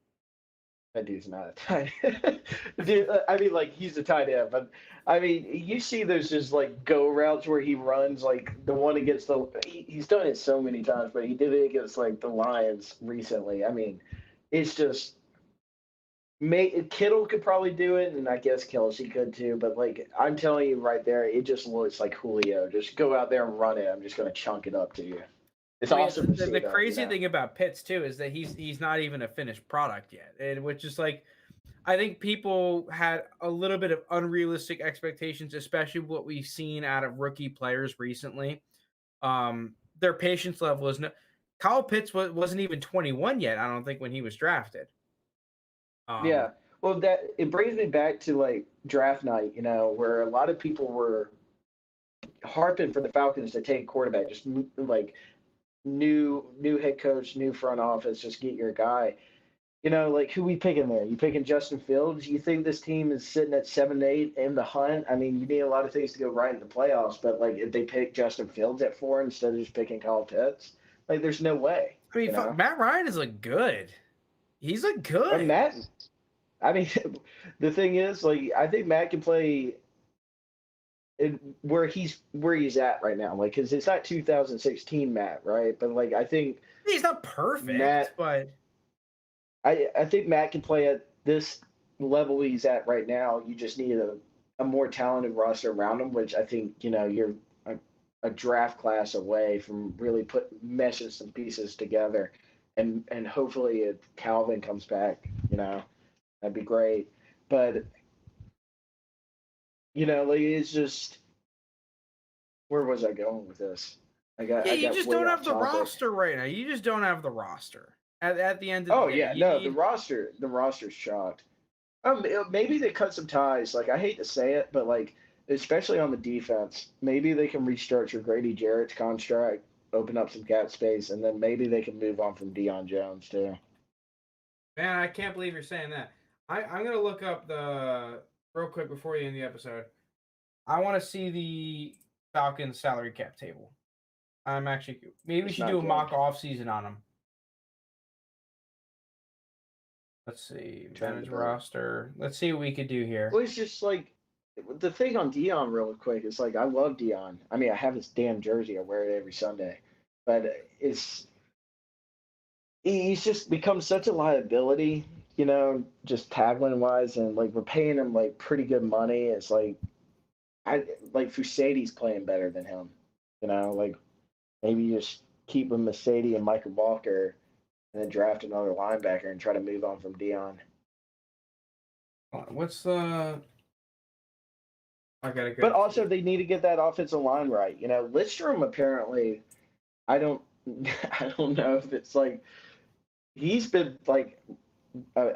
That dude's not a tight end. Dude, I mean, like, he's a tight end, but I mean, you see those just like go routes where he runs, like the one against he's done it so many times, but he did it against like the Lions recently. I mean, it's just Kittle could probably do it, and I guess Kelsey could too. But like I'm telling you right there, it just looks like Julio. Just go out there and run it. I'm just gonna chunk it up to you. It's awesome. The crazy thing about Pitts too is that he's not even a finished product yet, and which is like I think people had a little bit of unrealistic expectations, especially what we've seen out of rookie players recently. Their patience level is no. Kyle Pitts wasn't even 21 yet, I don't think, when he was drafted. Yeah, well, it brings me back to like draft night, you know, where a lot of people were harping for the Falcons to take quarterback, just like new head coach, new front office, just get your guy. You know, like who we picking there? You picking Justin Fields? You think this team is sitting at 7-8 in the hunt? I mean, you need a lot of things to go right in the playoffs, but like if they pick Justin Fields at 4 instead of just picking Kyle Pitts, like there's no way. I mean, Matt Ryan is like good. He's like good. And I mean, the thing is, like, I think Matt can play where he's at right now. Like, because it's not 2016 Matt, right? But like, I think he's not perfect, but I think Matt can play at this level he's at right now, you just need a more talented roster around him, which I think, you're a, a draft class away from really meshing some pieces together. And hopefully if Calvin comes back, that'd be great. But, like it's just, where was I going with this? Yeah, I you got just way don't off have the topic. roster right now. You just don't have the roster. At the end of the Oh day, yeah, you no, need. the roster's shot. Maybe they cut some ties. Like I hate to say it, but like especially on the defense, maybe they can restructure Grady Jarrett's contract, open up some cap space, and then maybe they can move on from Deion Jones too. Man, I can't believe you're saying that. I'm gonna look up the real quick before you end the episode. I want to see the Falcons salary cap table. I'm actually maybe we It's should not do a good. mock off season on them. Let's see, Trying manage to roster. Let's see what we could do here. Well, it's just like the thing on Dion, real quick. Is like I love Dion. I mean, I have his damn jersey. I wear it every Sunday, but he's just become such a liability. Just tackling wise, and like we're paying him like pretty good money. It's like I like Fusadi's playing better than him. Like maybe you just keep him Mercedes and Michael Walker, and then draft another linebacker and try to move on from Dion. What's the? I gotta go. But also, they need to get that offensive line right. Lidstrom apparently, I don't, I don't know if it's like he's been like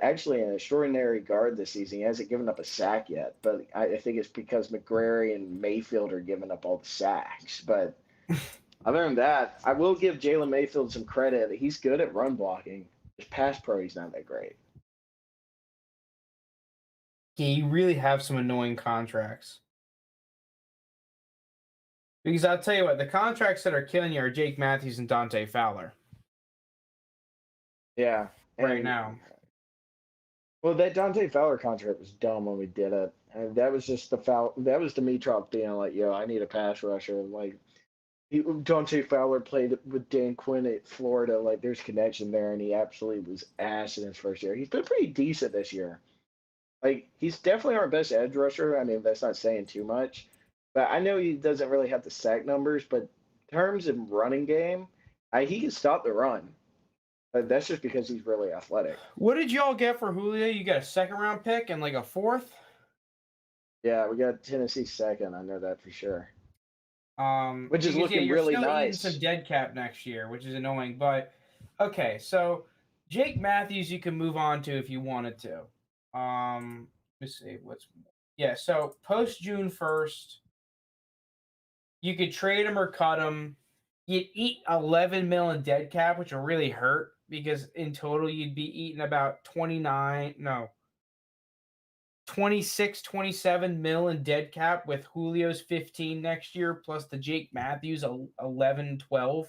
actually an extraordinary guard this season. He hasn't given up a sack yet, but I think it's because McGrary and Mayfield are giving up all the sacks. But other than that, I will give Jalen Mayfield some credit. He's good at run blocking. His pass pro, he's not that great. Yeah, you really have some annoying contracts. Because I'll tell you what, the contracts that are killing you are Jake Matthews and Dante Fowler. Yeah, right now. Well, that Dante Fowler contract was dumb when we did it. And that was just That was Dimitrov being like, "Yo, I need a pass rusher." Like Dante Fowler played with Dan Quinn at Florida. Like there's connection there, and he absolutely was ass in his first year. He's been pretty decent this year. Like he's definitely our best edge rusher. I mean, that's not saying too much, but I know he doesn't really have the sack numbers. But in terms of running game, he can stop the run. But that's just because he's really athletic. What did y'all get for Julio? You got a second round pick and like a fourth? Yeah, we got Tennessee second. I know that for sure. Which is Because, looking you're really still nice. eating some dead cap next year, which is annoying. But okay, so Jake Matthews, you can move on to if you wanted to. Let's see So post June 1st, you could trade him or cut him. You'd eat 11 mil in dead cap, which will really hurt because in total you'd be eating about 26, 27 mil in dead cap with Julio's 15 next year plus the Jake Matthews 11, 12.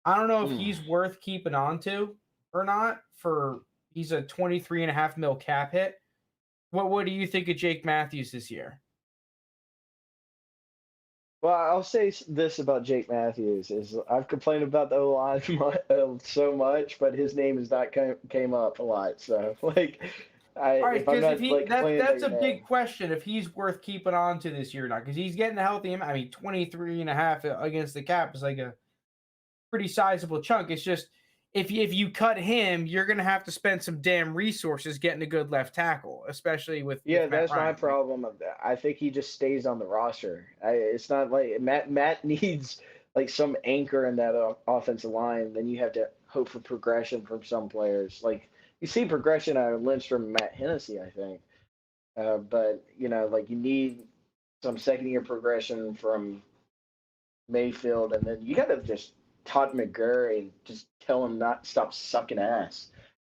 I don't know if he's worth keeping on to or not he's a 23.5 mil cap hit. What do you think of Jake Matthews this year? Well, I'll say this about Jake Matthews is I've complained about the O-line so much, but his name has not came up a lot. So like, All right, if I'm because not complaining that's about a big question if he's worth keeping on to this year or not. Because he's getting a healthy. I mean, 23.5 against the cap is like a pretty sizable chunk. It's just if you cut him, you're gonna have to spend some damn resources getting a good left tackle, especially with Yeah, Matt that's my Ryan. problem. I think he just stays on the roster. It's not like Matt needs like some anchor in that offensive line. Then you have to hope for progression from some players. Like you see progression out of Lindstrom and Matt Hennessy, I think. But like you need some second year progression from Mayfield, and then you got to just Todd McGurry and just tell him not to stop sucking ass.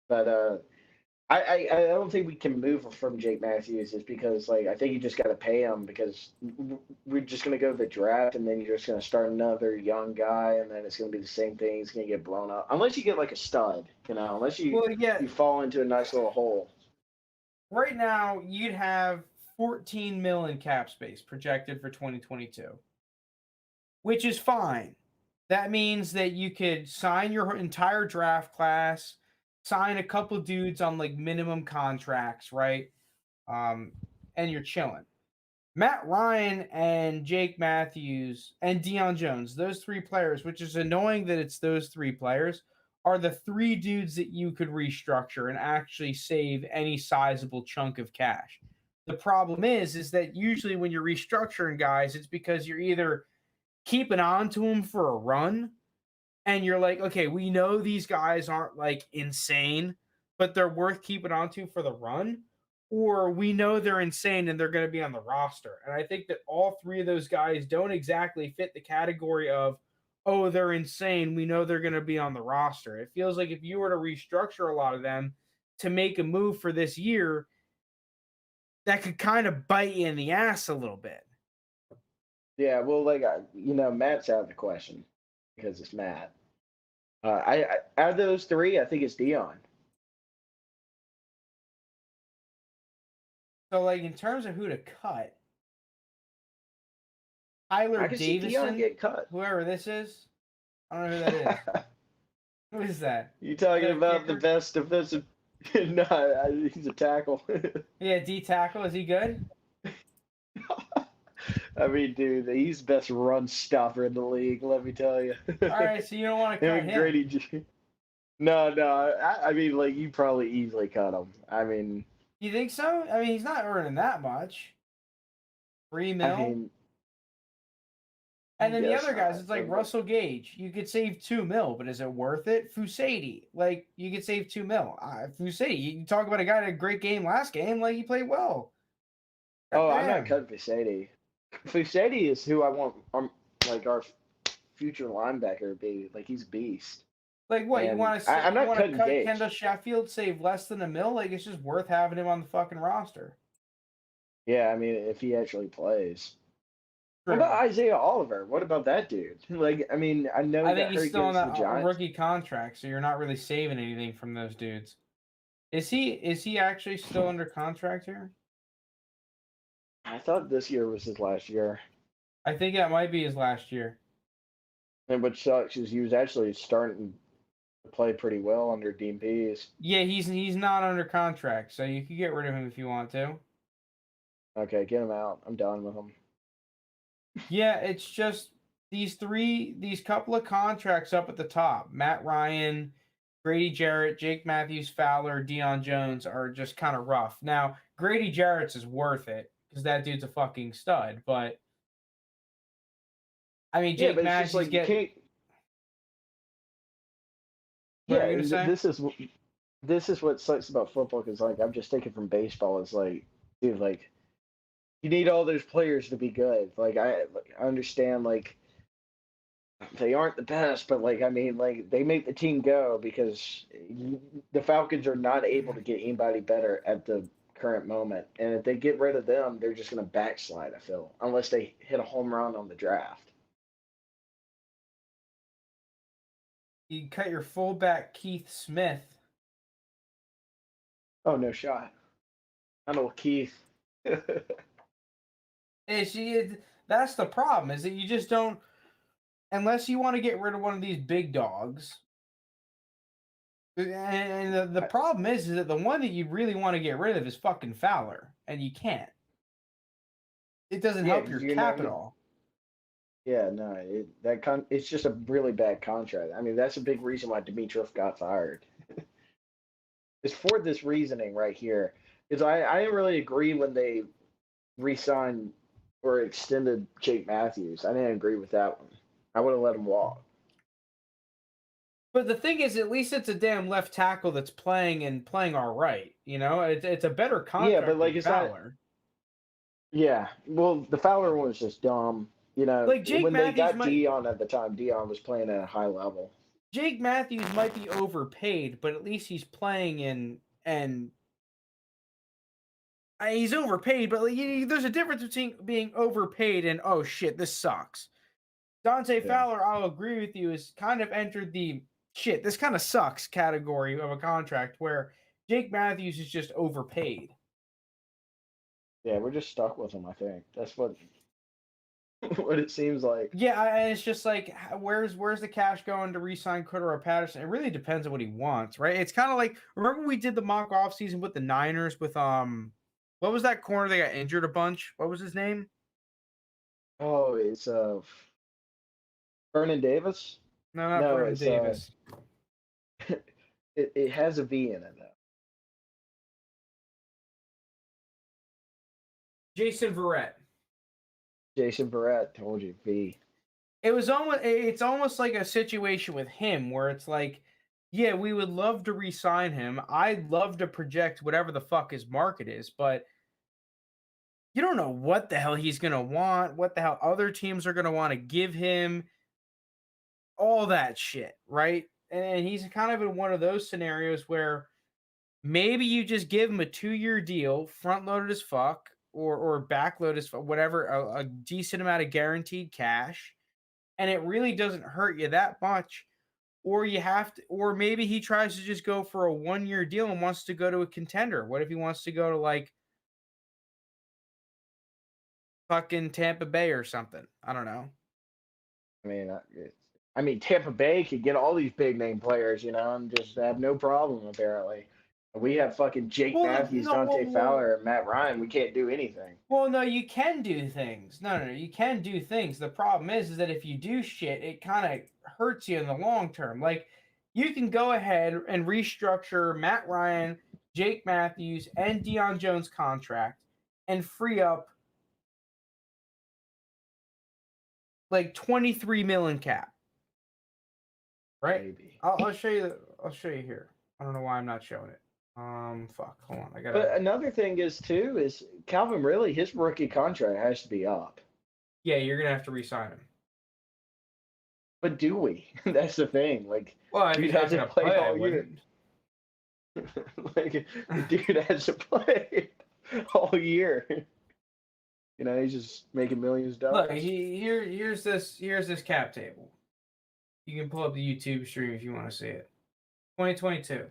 But I don't think we can move from Jake Matthews is because like I think you just got to pay him because we're just gonna go to the draft and then you're just gonna start another young guy and then it's gonna be the same thing. He's gonna get blown up unless you get like a stud, unless you you fall into a nice little hole. Right now, you'd have 14 mil in cap space projected for 2022, which is fine. That means that you could sign your entire draft class, sign a couple dudes on like minimum contracts, right? And you're chilling. Matt Ryan and Jake Matthews and Deion Jones, those three players, which is annoying that it's those three players, are the three dudes that you could restructure and actually save any sizable chunk of cash. The problem is that usually when you're restructuring guys, it's because you're either keeping on to them for a run and you're like, okay, we know these guys aren't like insane, but they're worth keeping on to for the run, or we know they're insane and they're going to be on the roster. And I think that all three of those guys don't exactly fit the category of, oh, they're insane. We know they're going to be on the roster. It feels like if you were to restructure a lot of them to make a move for this year, that could kind of bite you in the ass a little bit. Yeah, well, like Matt's out of the question because it's Matt. Out of those three, I think it's Dion. So, like, in terms of who to cut, I Tyler can see Dion Davison, get cut. whoever this is, I don't know who that is. Who is that? You talking Is that a about the kicker? best defensive? No, he's a tackle. Yeah, D tackle. Is he good? I mean, dude, he's the best run stopper in the league. Let me tell you. All right, so you don't want to Him cut and him. Grady. No. I mean, like you probably easily cut him. I mean, You think so? I mean, he's not earning that much. 3 mil. I mean, and then the guess other guys, not, it's like but- Russell Gage. You could save 2 mil, but is it worth it? Fusadi, like you could save 2 mil. Fusadi, you talk about a guy that had a great game last game, like he played well. Oh, God I'm not damn. cutting Fusadi. Fusadi is who I want. Like our future linebacker to be. Like he's a beast. Like what? You And want to I'm not cutting cut Gage. Kendall Sheffield, save less than $1 million? Like it's just worth having him on the fucking roster. Yeah, I mean, if he actually plays. What True. about Isaiah Oliver? What about that dude? Like, I mean, I know I he think got he's hurt still on against that the Giants. rookie contract, so you're not really saving anything from those dudes. Is he actually still under contract here? I thought this year was his last year. I think that might be his last year. And what sucks is he was actually starting to play pretty well under Dean Pease. Yeah, he's not under contract, so you could get rid of him if you want to. Okay, get him out. I'm done with him. Yeah, it's just these couple of contracts up at the top. Matt Ryan, Grady Jarrett, Jake Matthews, Fowler, Deion Jones are just kind of rough. Now, Grady Jarrett's is worth it because that dude's a fucking stud. But I mean, Yeah, Jake but it's Matthews just like you can't. What Yeah, are you gonna say? this is what sucks about football because like I'm just thinking from baseball. It's like, dude, like you need all those players to be good. Like I understand like they aren't the best, but like I mean, like they make the team go because the Falcons are not able to get anybody better at the current moment, and if they get rid of them, they're just going to backslide. I feel unless they hit a home run on the draft. You cut your fullback Keith Smith. Oh no shot! I know Keith. That's the problem, is that you just don't, unless you want to get rid of one of these big dogs. And the problem is that the one that you really want to get rid of is fucking Fowler, and you can't. It doesn't help your cap at all. Yeah, no, it's just a really bad contract. I mean, that's a big reason why Dimitrov got fired. It's for this reasoning right here. Is I didn't really agree when they re-signed or extended Jake Matthews. I didn't agree with that one. I would have let him walk. But the thing is, at least it's a damn left tackle that's playing all right. You know, it's a better contract. Yeah, but like than it's Fowler. Yeah, well, the Fowler one was just dumb. You know, Like Jake when they Matthews got Dion at the time, Dion was playing at a high level. Jake Matthews might be overpaid, but at least he's playing and he's overpaid. But like, there's a difference between being overpaid and oh shit, this sucks. Dante Fowler, I'll agree with you, has kind of entered the shit, this kind of sucks category of a contract where Jake Matthews is just overpaid. Yeah, we're just stuck with him. I think that's what what it seems like. Yeah, and it's just like, where's the cash going to re-sign Cordero Patterson? It really depends on what he wants, right? It's kind of like, remember we did the mock off season with the Niners with what was that corner that got injured a bunch? What was his name? Oh, it's Vernon Davis. No, not No, Vernon it's Davis. it has a V in it though. Jason Verrett. Jason Verrett, told you V. It's almost like a situation with him where it's like, yeah, we would love to re-sign him. I'd love to project whatever the fuck his market is, but you don't know what the hell he's gonna want, what the hell other teams are gonna want to give him, all that shit, right? And he's kind of in one of those scenarios where maybe you just give him a 2-year deal, front loaded as fuck, or back loaded as fuck, whatever, a decent amount of guaranteed cash, and it really doesn't hurt you that much. Or you have to, or maybe he tries to just go for a 1-year deal and wants to go to a contender. What if he wants to go to like fucking Tampa Bay or something? I don't know. I mean, I mean, Tampa Bay could get all these big name players, and just have no problem. Apparently, we have fucking Jake Well, Matthews, no, Dante Fowler, and Matt Ryan. We can't do anything. well, no, you can do things. No, you can do things. The problem is that if you do shit, it kind of hurts you in the long term. Like, you can go ahead and restructure Matt Ryan, Jake Matthews, and Deion Jones' contract and free up like 23 million cap. Right? Maybe. I'll show you. I'll show you here. I don't know why I'm not showing it. Fuck. Hold on. I But gotta. another thing is too is Calvin Ridley, his rookie contract has to be up. Yeah, you're gonna have to re-sign him. But do we? That's the thing. Like, Well, if dude he's not hasn't gonna played play, I all year. wouldn't. Like, the dude hasn't played all year. He's just making millions of Look, dollars. here's this cap table. You can pull up the YouTube stream if you want to see it. 2022.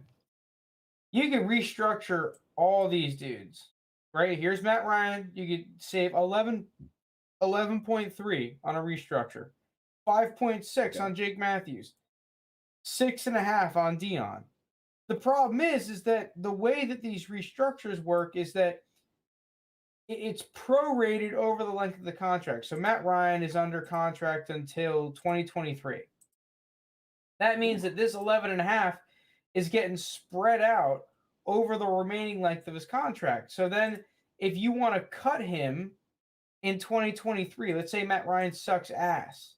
You can restructure all these dudes. Right? Here's Matt Ryan. You could save 11.3 on a restructure. 5.6 on Jake Matthews. 6.5 on Deion. The problem is that the way that these restructures work is that it's prorated over the length of the contract. So Matt Ryan is under contract until 2023. That means that this 11.5 is getting spread out over the remaining length of his contract. So then if you want to cut him in 2023, let's say Matt Ryan sucks ass,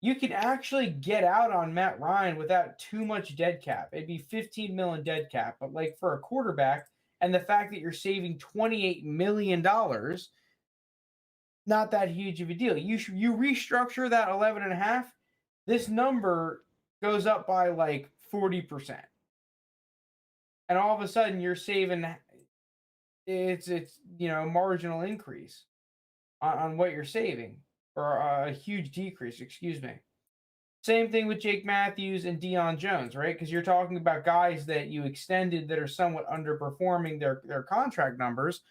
you can actually get out on Matt Ryan without too much dead cap. It'd be 15 million dead cap, but like for a quarterback, and the fact that you're saving $28 million, not that huge of a deal. You restructure that 11.5, this number goes up by like 40%. And all of a sudden you're saving, it's marginal increase on what you're saving, or a huge decrease, excuse me. Same thing with Jake Matthews and Deion Jones, right? Because you're talking about guys that you extended that are somewhat underperforming their contract numbers.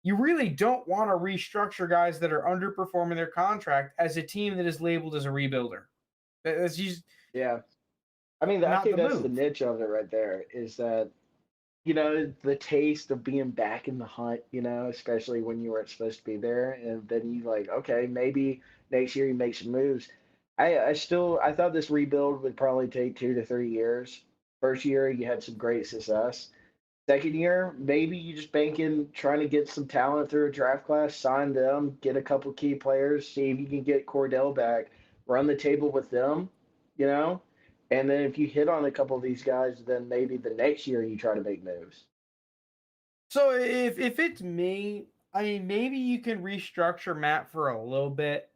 You really don't want to restructure guys that are underperforming their contract as a team that is labeled as a rebuilder. That's just Yeah. I mean, I not think the that's the move. niche of it right there is that, the taste of being back in the hunt, especially when you weren't supposed to be there. And then you like, okay, maybe next year you make some moves. I thought this rebuild would probably take 2 to 3 years. First year, you had some great success. Second year, maybe you just bank in trying to get some talent through a draft class, sign them, get a couple key players, see if you can get Cordell back, run the table with them, you know? And then if you hit on a couple of these guys, then maybe the next year you try to make moves. So if it's me, I mean, maybe you can restructure Matt for a little bit.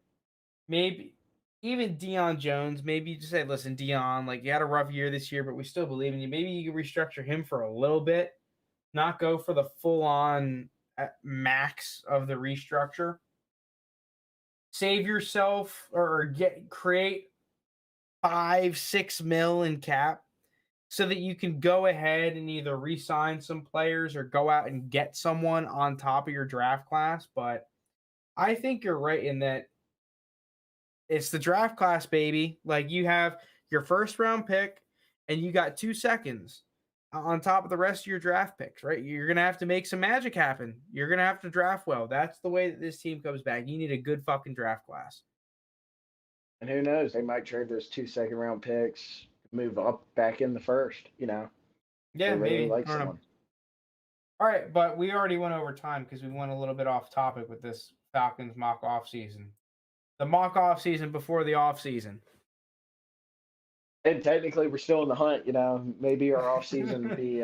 Maybe even Deion Jones. Maybe you just say, listen, Deion, like you had a rough year this year, but we still believe in you. Maybe you can restructure him for a little bit, not go for the full on max of the restructure. Save yourself or create 5-6 mil in cap so that you can go ahead and either re-sign some players or go out and get someone on top of your draft class. But I think you're right in that It's the draft class, baby. Like you have your first round pick, and you got 2 seconds on top of the rest of your draft picks, right? You're gonna have to make some magic happen. You're gonna have to draft well. That's the way that this team comes back. You need a good fucking draft class. And who knows? They might trade those 2 second-round picks, move up back in the first. Yeah, They really maybe. like I don't know. someone. All right, but we already went over time because we went a little bit off topic with this Falcons mock off season. The mock off season before the off season. And technically, we're still in the hunt. Maybe our off season would be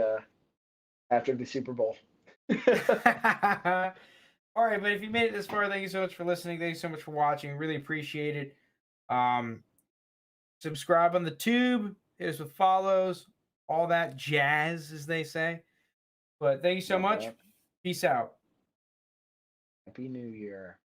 after the Super Bowl. All right, but if you made it this far, thank you so much for listening. Thank you so much for watching. Really appreciate it. Subscribe on the tube. Hit us with follows. All that jazz, as they say. But thank you so Love much. that. Peace out. Happy New Year.